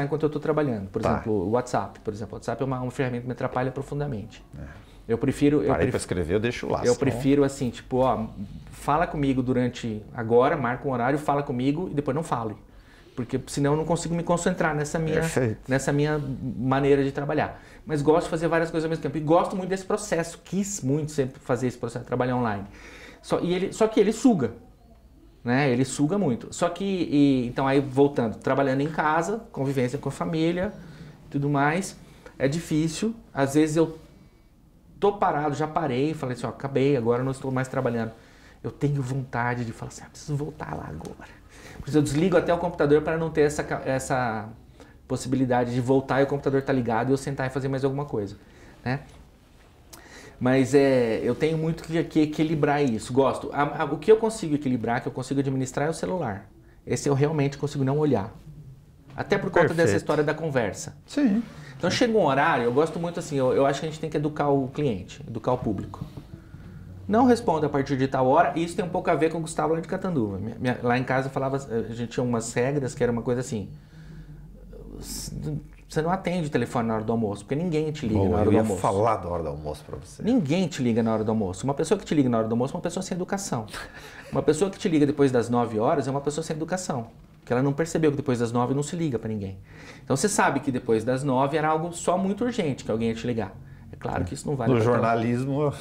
enquanto eu estou trabalhando. Por exemplo, o WhatsApp. Por exemplo, o WhatsApp é uma ferramenta que me atrapalha profundamente. Eu prefiro... Parei para escrever, eu deixo lá. Eu prefiro assim, tipo, fala comigo agora, marca um horário, fala comigo e depois não fale. Porque senão eu não consigo me concentrar nessa minha maneira de trabalhar. Mas gosto de fazer várias coisas ao mesmo tempo. E gosto muito desse processo. Quis muito sempre fazer esse processo de trabalhar online. Só que ele suga. Né? Ele suga muito. Só que, então aí voltando, trabalhando em casa, convivência com a família, tudo mais, é difícil. Às vezes eu tô parado, já parei, falei assim, acabei, agora não estou mais trabalhando. Eu tenho vontade de falar assim, preciso voltar lá agora. Por isso eu desligo até o computador para não ter essa possibilidade de voltar e o computador tá ligado e eu sentar e fazer mais alguma coisa, né? Mas eu tenho muito que equilibrar isso, gosto. O que eu consigo equilibrar, que eu consigo administrar é o celular. Esse eu realmente consigo não olhar. Até por conta dessa história da conversa. Sim. Então chega um horário, eu gosto muito assim, eu acho que a gente tem que educar o cliente, educar o público. Não responda a partir de tal hora, e isso tem um pouco a ver com o Gustavo lá de Catanduva. Lá em casa a gente tinha umas regras que era uma coisa assim... Você não atende o telefone na hora do almoço, porque ninguém te liga na hora do almoço. Eu ia falar da hora do almoço para você. Ninguém te liga na hora do almoço. Uma pessoa que te liga na hora do almoço é uma pessoa sem educação. Uma pessoa que te liga depois das 9 horas é uma pessoa sem educação. Porque ela não percebeu que depois das 9 não se liga para ninguém. Então você sabe que depois das 9 era algo só muito urgente que alguém ia te ligar. É claro que isso não vale. No jornalismo...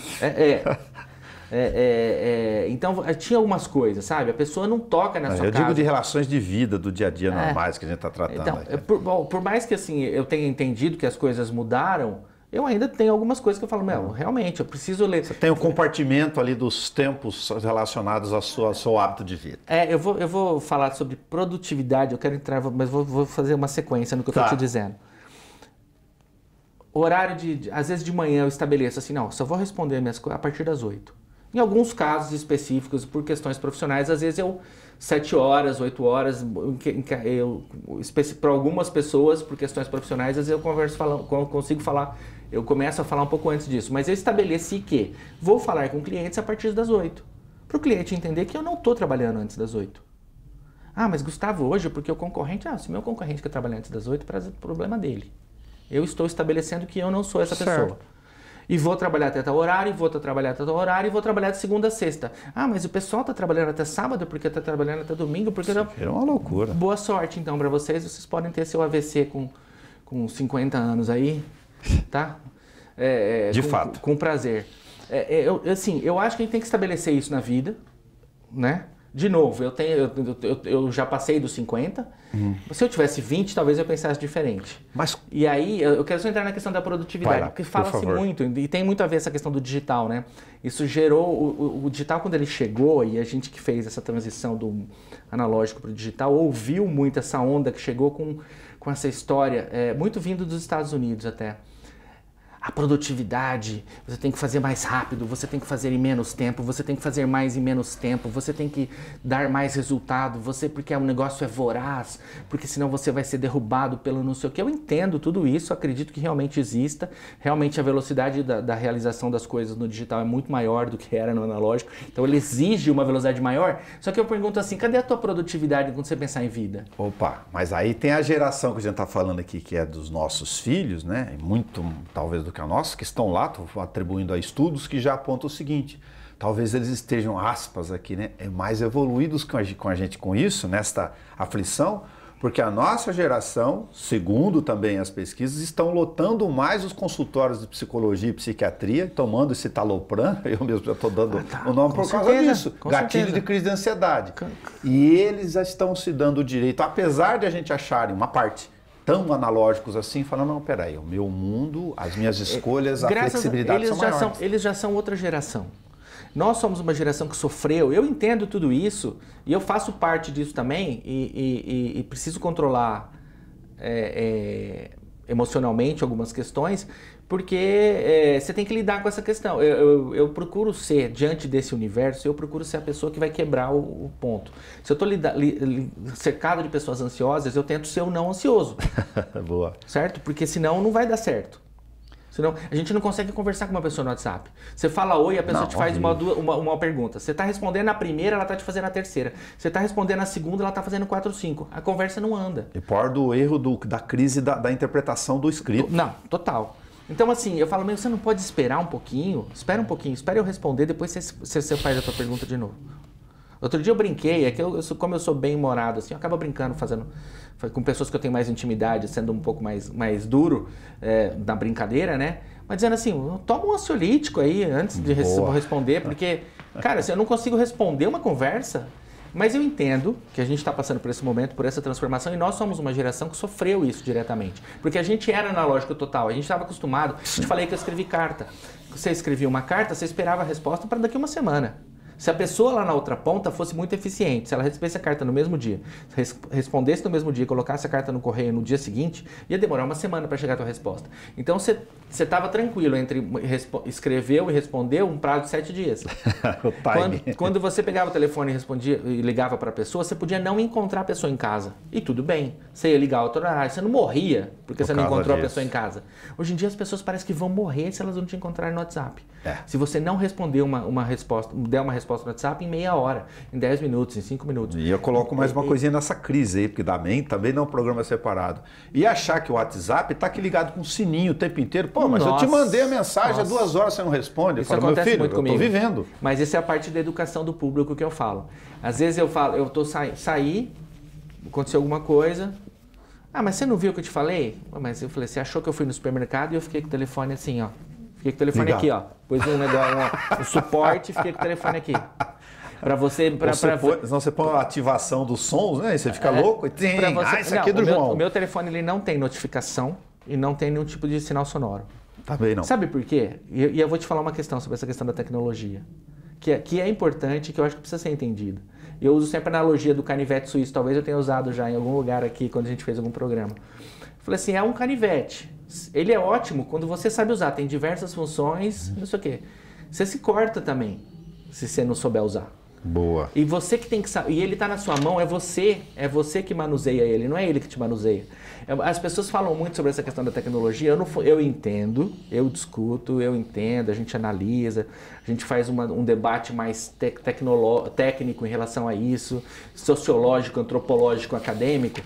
Então tinha algumas coisas, sabe? A pessoa não toca na sua casa. Eu digo de relações de vida, do dia a dia normais que a gente está tratando. Então, por mais que assim, eu tenha entendido que as coisas mudaram, eu ainda tenho algumas coisas que eu falo, realmente, eu preciso ler. Você tem o compartimento ali dos tempos relacionados ao seu hábito de vida. Eu vou falar sobre produtividade, eu quero entrar, mas vou fazer uma sequência no que eu estou te dizendo. Horário às vezes de manhã eu estabeleço assim, não, só vou responder minhas coisas a partir das 8. Em alguns casos específicos, por questões profissionais, às vezes 7 horas, 8 horas, para algumas pessoas, por questões profissionais, às vezes eu consigo falar, eu começo a falar um pouco antes disso, mas eu estabeleci que vou falar com clientes a partir das 8, para o cliente entender que eu não estou trabalhando antes das 8. Ah, mas Gustavo, hoje, porque o concorrente, se o meu concorrente quer trabalhar antes das 8, é problema dele. Eu estou estabelecendo que eu não sou essa pessoa. E vou trabalhar até tal horário, e vou trabalhar até tal horário, e vou trabalhar de segunda a sexta. Ah, mas o pessoal está trabalhando até sábado, porque está trabalhando até domingo, porque... É uma loucura. Boa sorte, então, para vocês podem ter seu AVC com 50 anos aí, tá? De fato. Com prazer. Eu acho que a gente tem que estabelecer isso na vida, né? De novo, eu já passei dos 50. Se eu tivesse 20, talvez eu pensasse diferente. E aí, eu quero só entrar na questão da produtividade, porque fala-se muito, e tem muito a ver essa questão do digital, né? Isso gerou, o digital quando ele chegou, e a gente que fez essa transição do analógico para o digital, ouviu muito essa onda que chegou com essa história, muito vindo dos Estados Unidos até. A produtividade, você tem que fazer mais rápido, você tem que fazer em menos tempo, você tem que fazer mais em menos tempo, você tem que dar mais resultado, porque o negócio é voraz, porque senão você vai ser derrubado pelo não sei o que. Eu entendo tudo isso, acredito que realmente exista, realmente a velocidade da realização das coisas no digital é muito maior do que era no analógico, então ele exige uma velocidade maior, só que eu pergunto assim, cadê a tua produtividade quando você pensar em vida? Opa, mas aí tem a geração que a gente está falando aqui, que é dos nossos filhos, né, muito talvez do que a nossa, que estão lá, estou atribuindo a estudos que já apontam o seguinte, talvez eles estejam, aspas aqui, né, mais evoluídos com a gente com isso, nesta aflição, porque a nossa geração, segundo também as pesquisas, estão lotando mais os consultórios de psicologia e psiquiatria, tomando esse Talopram, eu mesmo já estou dando o nome por causa disso, gatilho de crise de ansiedade. E eles já estão se dando o direito, apesar de a gente acharem uma parte tão analógicos assim, falando, não, peraí, o meu mundo, as minhas escolhas, a flexibilidade são maiores. Eles já são outra geração. Nós somos uma geração que sofreu, eu entendo tudo isso, e eu faço parte disso também, e preciso controlar emocionalmente algumas questões, porque você tem que lidar com essa questão. Eu procuro ser, diante desse universo, eu procuro ser a pessoa que vai quebrar o ponto. Se eu estou cercado de pessoas ansiosas, eu tento ser o não ansioso. Boa. Certo? Porque senão não vai dar certo. Senão, a gente não consegue conversar com uma pessoa no WhatsApp. Você fala oi, a pessoa te faz uma pergunta. Você está respondendo a primeira, ela está te fazendo a terceira. Você está respondendo a segunda, ela está fazendo 4 ou 5. A conversa não anda. E por do erro da crise da interpretação do escrito. Não, total. Então, assim, eu falo, você não pode esperar um pouquinho? Espera um pouquinho, espera eu responder, depois você faz a tua pergunta de novo. Outro dia eu brinquei, como eu sou bem humorado, assim, eu acabo brincando, com pessoas que eu tenho mais intimidade, sendo um pouco mais duro na brincadeira, né? Mas dizendo assim, toma um ansiolítico aí antes de responder, porque, cara, se eu não consigo responder uma conversa, mas eu entendo que a gente está passando por esse momento, por essa transformação, e nós somos uma geração que sofreu isso diretamente. Porque a gente era analógico total, a gente estava acostumado, eu te falei que eu escrevi carta. Você escrevia uma carta, você esperava a resposta para daqui a uma semana. Se a pessoa lá na outra ponta fosse muito eficiente, se ela recebesse a carta no mesmo dia, respondesse no mesmo dia, colocasse a carta no correio no dia seguinte, ia demorar uma semana para chegar a tua resposta. Então você estava tranquilo entre escreveu e respondeu um prazo de 7 dias. Quando você pegava o telefone e respondia e ligava para a pessoa, você podia não encontrar a pessoa em casa. E tudo bem. Você ia ligar outro horário, você não morria porque você não encontrou a pessoa em casa. Hoje em dia as pessoas parecem que vão morrer se elas não te encontrarem no WhatsApp. Se você não responder uma resposta, der uma resposta no WhatsApp em meia hora, em 10 minutos, em 5 minutos. E eu coloco mais uma coisinha nessa crise aí, porque também não é um programa separado. E achar que o WhatsApp está aqui ligado com o sininho o tempo inteiro. Pô, mas eu te mandei a mensagem há 2 horas, você não responde. Isso acontece meu filho, muito comigo. Eu tô vivendo. Mas isso é a parte da educação do público que eu falo. Às vezes eu falo, saí aconteceu alguma coisa. Ah, mas você não viu o que eu te falei? Mas eu falei, você achou que eu fui no supermercado e eu fiquei com o telefone assim, ó. Fiquei com o telefone aqui, ó. Pus um negócio, um suporte e fiquei com o telefone aqui. Pra você... Senão você põe a ativação dos sons, né? E você fica louco e tem... isso aqui é do João. O meu telefone, ele não tem notificação e não tem nenhum tipo de sinal sonoro. Também não. Sabe por quê? E eu vou te falar uma questão sobre essa questão da tecnologia. Que é importante, que eu acho que precisa ser entendido. Eu uso sempre a analogia do canivete suíço. Talvez eu tenha usado já em algum lugar aqui, quando a gente fez algum programa. Falei assim, é um canivete. Ele é ótimo quando você sabe usar. Tem diversas funções, não sei o quê. Você se corta também, se você não souber usar. Boa. E você que tem que saber. E ele está na sua mão, é você que manuseia ele, não é ele que te manuseia. As pessoas falam muito sobre essa questão da tecnologia. Eu entendo, eu discuto, eu entendo, a gente analisa, a gente faz um debate mais técnico em relação a isso, sociológico, antropológico, acadêmico.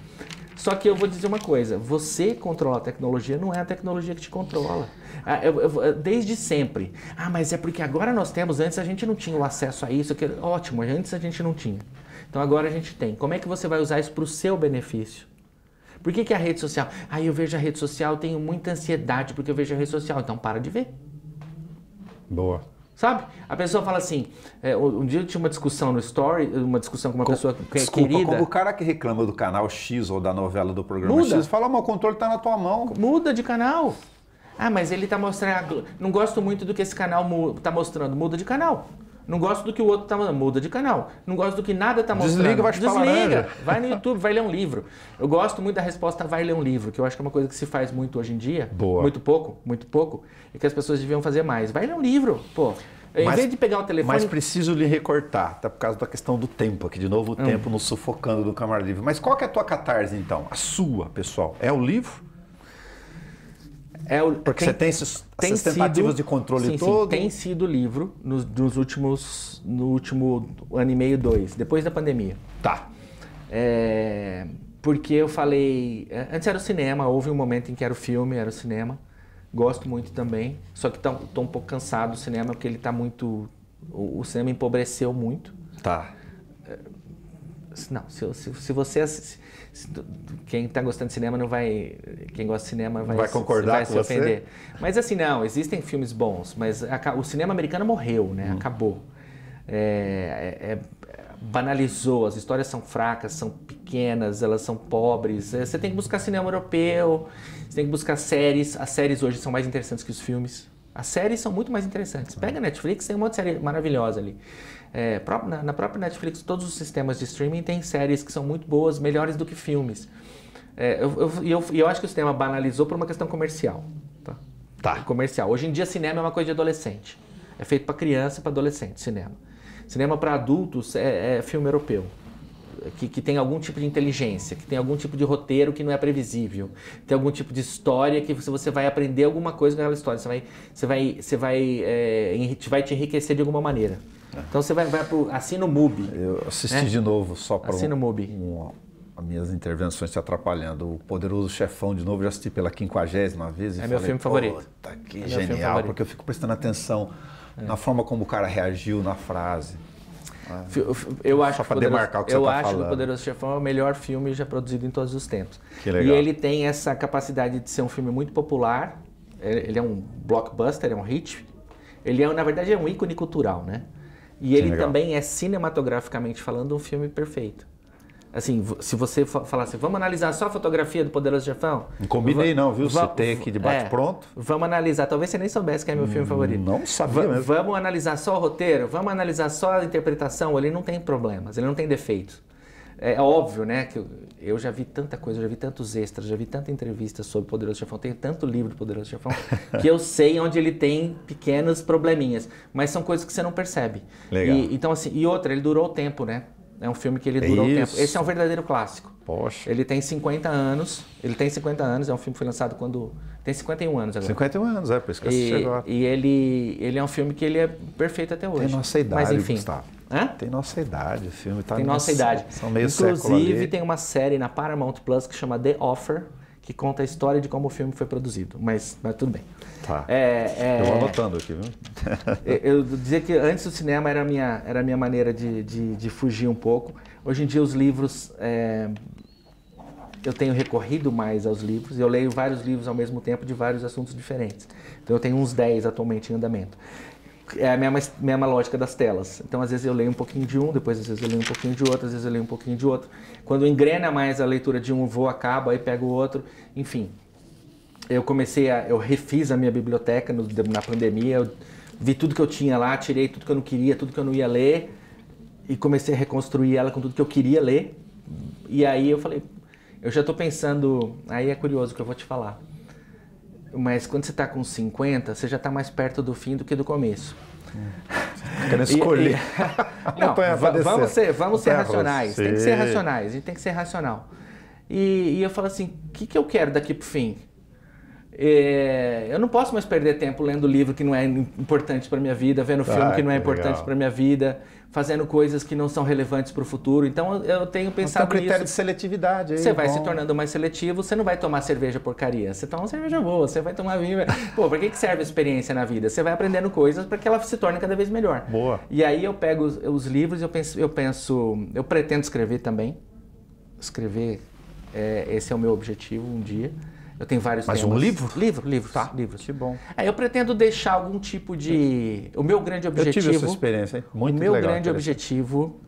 Só que eu vou dizer uma coisa, você controla a tecnologia, não é a tecnologia que te controla. Desde sempre. Ah, mas é porque agora nós temos, antes a gente não tinha o acesso a isso, ótimo, antes a gente não tinha. Então agora a gente tem. Como é que você vai usar isso para o seu benefício? Por que a rede social? Ah, eu vejo a rede social, tenho muita ansiedade porque eu vejo a rede social. Então para de ver. Boa. Sabe? A pessoa fala assim, um dia eu tinha uma discussão no Story, uma discussão com uma pessoa Desculpa, querida. como o cara que reclama do canal X ou da novela do programa Muda. X, fala, mas o controle tá na tua mão. Muda de canal. Ah, mas ele tá mostrando... Não gosto muito do que esse canal tá mostrando. Muda de canal. Não gosto do que o outro tá mostrando. Muda de canal. Não gosto do que nada tá mostrando. Desliga, vai chupar laranja. Vai no YouTube, vai ler um livro. Eu gosto muito da resposta vai ler um livro, que eu acho que é uma coisa que se faz muito hoje em dia. Boa. Muito pouco. E que as pessoas deviam fazer mais. Vai ler um livro, pô. Em vez de pegar o telefone... Mas preciso lhe recortar, tá? Por causa da questão do tempo aqui. De novo, o tempo nos sufocando do Câmara Livre. Mas qual que é a tua catarse, então? A sua, pessoal. É o livro? Porque você tem essas tentativas de controle todo? Sim, tem sido livro no último ano e meio, 2, depois da pandemia. Tá. Porque eu falei... Antes era o cinema, houve um momento em que era o filme, era o cinema. Gosto muito também, só que tô um pouco cansado do cinema, porque ele tá muito... O cinema empobreceu muito. Tá. Não, se você... Quem está gostando de cinema não vai... Quem gosta de cinema vai concordar vai com se você? ofender. Mas assim, não, existem filmes bons, mas o cinema americano morreu, né? Acabou. Banalizou, as histórias são fracas, são pequenas, elas são pobres. Você tem que buscar cinema europeu, você tem que buscar séries. As séries hoje são mais interessantes que os filmes. As séries são muito mais interessantes. Pega a Netflix, tem um monte de série maravilhosa ali. Na própria Netflix, todos os sistemas de streaming têm séries que são muito boas, melhores do que filmes. Eu acho que o cinema banalizou por uma questão comercial. Tá. Comercial. Hoje em dia, cinema é uma coisa de adolescente. É feito para criança e para adolescente, cinema. Cinema para adultos é filme europeu. Que tem algum tipo de inteligência, que tem algum tipo de roteiro que não é previsível, tem algum tipo de história que você vai aprender alguma coisa com aquela história, vai te enriquecer de alguma maneira. Então você vai assina o MUBI. Eu assisti de novo só para assina o MUBI. As minhas intervenções te atrapalhando. O Poderoso Chefão de novo, já assisti pela 50ª vez. E meu filme favorito. Puta, que genial, porque eu fico prestando atenção na forma como o cara reagiu na frase. Eu acho que o Poderoso Chefão é o melhor filme já produzido em todos os tempos. Que legal. E ele tem essa capacidade de ser um filme muito popular. Ele é um blockbuster, é um hit. Ele na verdade, é um ícone cultural, né? E ele também é, cinematograficamente falando, um filme perfeito. Assim, se você falar assim, vamos analisar só a fotografia do Poderoso Chefão? Não combinei não, viu? Você tem aqui de bate-pronto. Vamos analisar, talvez você nem soubesse que é meu filme favorito. Não sabia mesmo. Vamos analisar só o roteiro, vamos analisar só a interpretação, ele não tem problemas, ele não tem defeitos. É óbvio, né, que eu já vi tanta coisa, eu já vi tantos extras, já vi tanta entrevista sobre o Poderoso Chefão, tenho tanto livro do Poderoso Chefão, que eu sei onde ele tem pequenos probleminhas, mas são coisas que você não percebe. Legal. Então assim, e outra, ele durou o tempo, né? É um filme que ele durou o tempo. Esse é um verdadeiro clássico. Poxa. Ele tem 50 anos. É um filme que foi lançado quando... Tem 51 anos agora. 51 anos, por isso que você chegou. E ele é um filme que ele é perfeito até hoje. Tem nossa idade, mas, enfim. Gustavo. Hã? Tem nossa idade, o filme tá... Tem nossa idade. São meio século ali. Inclusive, tem uma série na Paramount Plus que chama The Offer, que conta a história de como o filme foi produzido. Mas tudo bem. Tá. Eu vou anotando aqui, viu? Eu dizia que antes o cinema era a minha maneira de fugir um pouco. Hoje em dia os livros eu tenho recorrido mais aos livros. Eu leio vários livros ao mesmo tempo de vários assuntos diferentes. Então eu tenho uns 10 atualmente em andamento. É a mesma lógica das telas. Então às vezes eu leio um pouquinho de um, depois às vezes eu leio um pouquinho de outro, às vezes eu leio um pouquinho de outro. Quando engrena mais a leitura de um, acabo, aí pego o outro, enfim. Eu refiz a minha biblioteca na pandemia, eu vi tudo que eu tinha lá, tirei tudo que eu não queria, tudo que eu não ia ler e comecei a reconstruir ela com tudo que eu queria ler. E aí eu falei, eu já estou pensando, aí é curioso o que eu vou te falar, mas quando você está com 50, você já está mais perto do fim do que do começo. Querendo escolher. Não, vamos ser racionais, tem que ser racionais, a gente tem que ser racional. E eu falo assim, o que eu quero daqui pro fim? Eu não posso mais perder tempo lendo livro que não é importante para minha vida, vendo filme que não é importante para minha vida, fazendo coisas que não são relevantes para o futuro. Então eu tenho pensado nisso. Tem um critério de seletividade aí. Você vai se tornando mais seletivo, você não vai tomar cerveja porcaria, você toma uma cerveja boa, você vai tomar vinho. Pô, para que serve a experiência na vida? Você vai aprendendo coisas para que ela se torne cada vez melhor. Boa. E aí eu pego os livros e eu pretendo escrever também. Escrever, esse é o meu objetivo um dia. Eu tenho vários temas. Mas um livro? Livros. Tá, livros. Que bom. Eu pretendo deixar algum tipo de... O meu grande objetivo... Eu tive essa experiência, hein? Muito legal. O meu grande objetivo...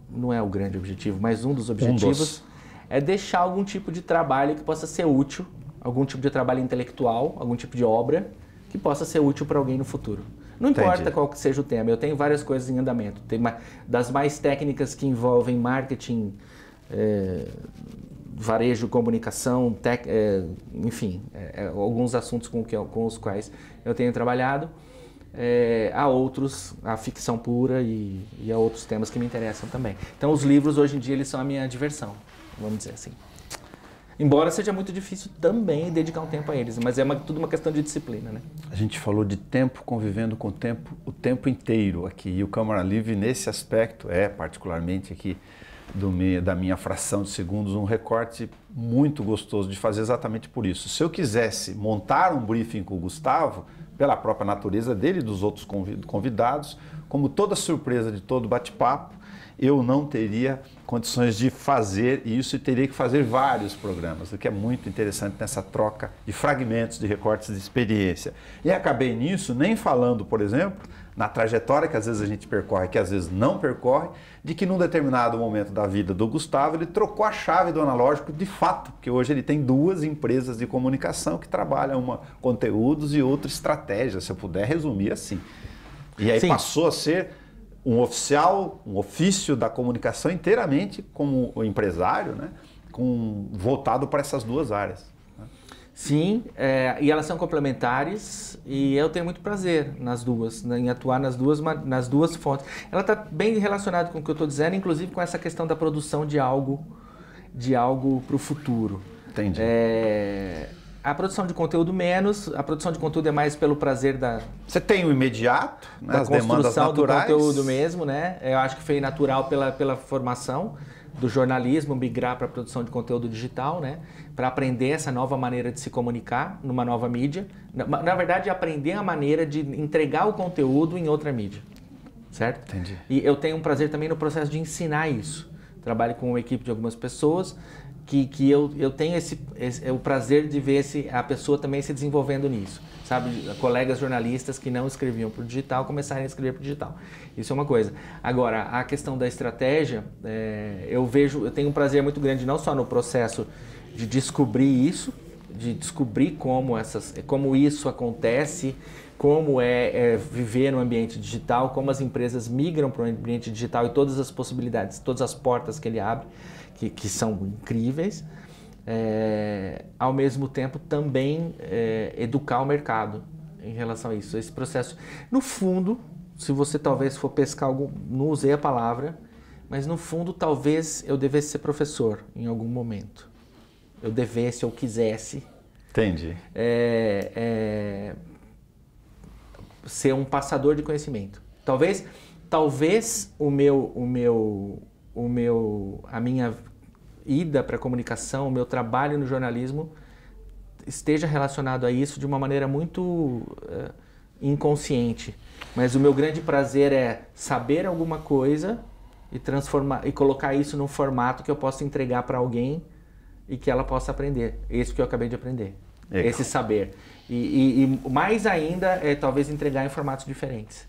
Não é o grande objetivo, mas um dos objetivos é deixar algum tipo de trabalho que possa ser útil, algum tipo de trabalho intelectual, algum tipo de obra que possa ser útil para alguém no futuro. Não importa qual que seja o tema, eu tenho várias coisas em andamento. Tem das mais técnicas que envolvem marketing... varejo, comunicação, enfim, alguns assuntos com os quais eu tenho trabalhado. Há outros, a ficção pura e há outros temas que me interessam também. Então os livros hoje em dia eles são a minha diversão, vamos dizer assim. Embora seja muito difícil também dedicar um tempo a eles, mas tudo uma questão de disciplina, né? A gente falou de tempo convivendo com o tempo inteiro aqui, e o Câmara Livre nesse aspecto particularmente aqui, da minha fração de segundos, um recorte muito gostoso de fazer exatamente por isso. Se eu quisesse montar um briefing com o Gustavo, pela própria natureza dele e dos outros convidados, como toda surpresa de todo bate-papo, eu não teria condições de fazer isso e teria que fazer vários programas, o que é muito interessante nessa troca de fragmentos, de recortes de experiência. E acabei nisso nem falando, por exemplo, na trajetória que às vezes a gente percorre, que às vezes não percorre, de que num determinado momento da vida do Gustavo, ele trocou a chave do analógico de fato, porque hoje ele tem 2 empresas de comunicação que trabalham uma conteúdos e outra estratégia, se eu puder resumir assim. E aí passou a ser um ofício da comunicação inteiramente como empresário, né, voltado para essas 2 áreas. Sim, e elas são complementares e eu tenho muito prazer nas duas, né, em atuar nas duas fontes. Ela está bem relacionada com o que eu estou dizendo, inclusive com essa questão da produção de algo para o futuro. Entendi. A produção de conteúdo menos, a produção de conteúdo é mais pelo prazer Você tem o imediato, né, da as demandas construção naturais. do conteúdo mesmo, né? Eu acho que foi natural pela formação do jornalismo migrar para a produção de conteúdo digital, né? Para aprender essa nova maneira de se comunicar numa nova mídia. Na verdade, aprender a maneira de entregar o conteúdo em outra mídia, certo? Entendi. E eu tenho um prazer também no processo de ensinar isso. Trabalho com uma equipe de algumas pessoas que eu tenho o prazer de ver a pessoa também se desenvolvendo nisso, sabe? Colegas jornalistas que não escreviam para o digital começarem a escrever para o digital. Isso é uma coisa. Agora, a questão da estratégia, eu tenho um prazer muito grande não só no processo de descobrir isso, de descobrir como isso acontece, como viver no ambiente digital, como as empresas migram para o ambiente digital e todas as possibilidades, todas as portas que ele abre, que são incríveis, ao mesmo tempo também educar o mercado em relação a isso. Esse processo, no fundo, se você talvez for pescar algo, não usei a palavra, mas no fundo talvez eu devesse ser professor em algum momento. Eu devesse ou quisesse. Entendi. Ser um passador de conhecimento. Talvez a minha ida para a comunicação, o meu trabalho no jornalismo esteja relacionado a isso de uma maneira muito inconsciente. Mas o meu grande prazer é saber alguma coisa e transformar e colocar isso num formato que eu possa entregar para alguém e que ela possa aprender. Isso que eu acabei de aprender. Legal. Esse saber. E mais ainda é talvez entregar em formatos diferentes.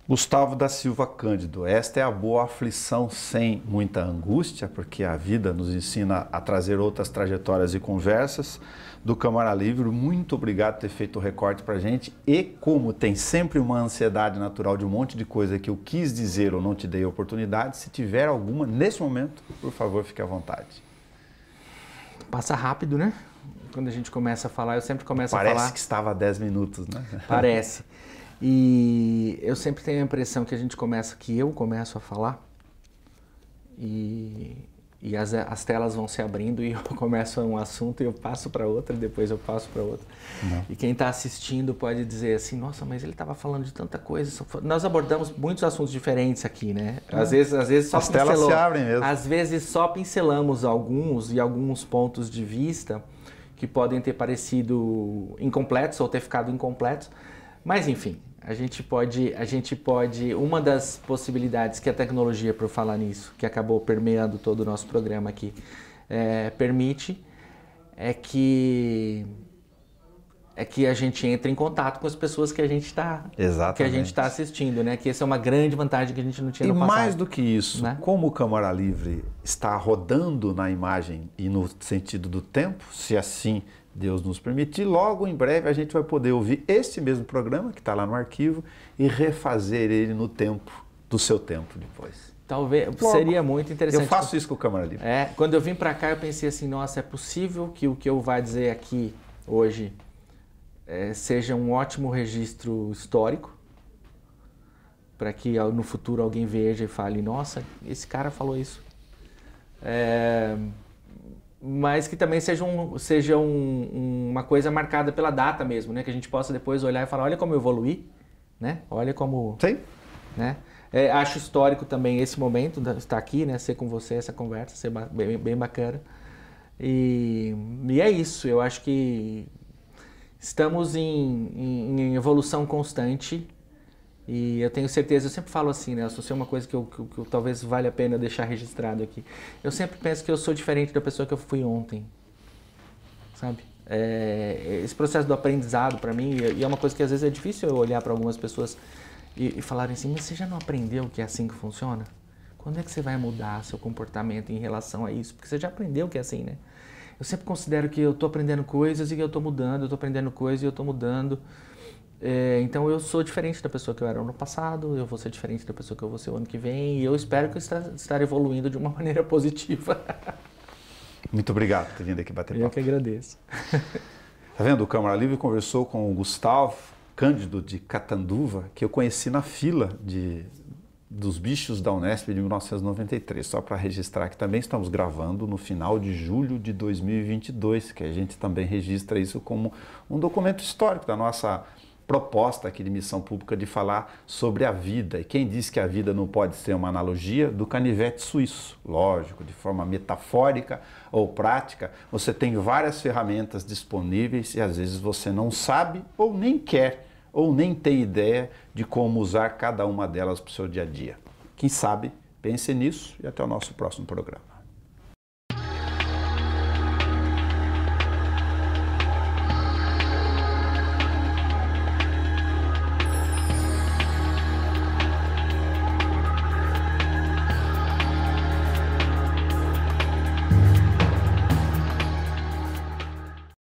Gustavo da Silva Cândido, esta é a boa aflição sem muita angústia, porque a vida nos ensina a trazer outras trajetórias e conversas do Câmara Livre. Muito obrigado por ter feito o recorte para a gente. E como tem sempre uma ansiedade natural de um monte de coisa que eu quis dizer ou não te dei oportunidade, se tiver alguma nesse momento, por favor, fique à vontade. Passa rápido, né? Quando a gente começa a falar, eu sempre começo a falar... Parece que estava há 10 minutos, né? Parece. E eu sempre tenho a impressão que eu começo a falar e as telas vão se abrindo e eu começo um assunto e eu passo para outra, depois eu passo para outra. Não. E quem está assistindo pode dizer assim, nossa, mas ele estava falando de tanta coisa. Nós abordamos muitos assuntos diferentes aqui, né? Às vezes só as telas se abrem mesmo. Às vezes só pincelamos alguns pontos de vista que podem ter parecido incompletos ou ter ficado incompletos. Mas enfim, a gente pode, uma das possibilidades que a tecnologia, por falar nisso, que acabou permeando todo o nosso programa aqui, permite, é que a gente entre em contato com as pessoas que a gente está assistindo, né? Que essa é uma grande vantagem que a gente não tinha no passado. E mais do que isso, né? Como o Câmara Livre está rodando na imagem e no sentido do tempo, se assim Deus nos permitir, logo em breve a gente vai poder ouvir este mesmo programa que está lá no arquivo e refazer ele no tempo, do seu tempo depois. Talvez, seria muito interessante. Eu faço isso com o Câmara Livre. Quando eu vim para cá eu pensei assim, nossa, é possível que o que eu vá dizer aqui hoje seja um ótimo registro histórico, para que no futuro alguém veja e fale, nossa, esse cara falou isso. Mas que também seja uma coisa marcada pela data mesmo, né? Que a gente possa depois olhar e falar, olha como eu evoluí, né? Olha como... Sim. Né? Acho histórico também esse momento, estar aqui, né? Ser com você, essa conversa, ser bem bacana. E é isso, eu acho que estamos em evolução constante. E eu tenho certeza, eu sempre falo assim, né? Isso é uma coisa que eu talvez valha a pena deixar registrado aqui. Eu sempre penso que eu sou diferente da pessoa que eu fui ontem, sabe? Esse processo do aprendizado para mim, e é uma coisa que às vezes é difícil eu olhar para algumas pessoas e falarem assim, mas você já não aprendeu que é assim que funciona? Quando é que você vai mudar seu comportamento em relação a isso? Porque você já aprendeu que é assim, né? Eu sempre considero que eu estou aprendendo coisas e que eu estou mudando, eu estou aprendendo coisas e eu estou mudando. Então eu sou diferente da pessoa que eu era no passado, eu vou ser diferente da pessoa que eu vou ser o ano que vem e eu espero que eu estar evoluindo de uma maneira positiva. Muito obrigado por ter vindo aqui bater papo. Eu que agradeço. Tá vendo? O Câmara Livre conversou com o Gustavo Cândido de Catanduva, que eu conheci na fila dos bichos da Unesp de 1993. Só para registrar que também estamos gravando no final de julho de 2022, que a gente também registra isso como um documento histórico da nossa proposta aqui de missão pública de falar sobre a vida. E quem diz que a vida não pode ser uma analogia do canivete suíço? Lógico, de forma metafórica ou prática, você tem várias ferramentas disponíveis e às vezes você não sabe ou nem quer ou nem tem ideia de como usar cada uma delas para o seu dia a dia. Quem sabe, pense nisso e até o nosso próximo programa.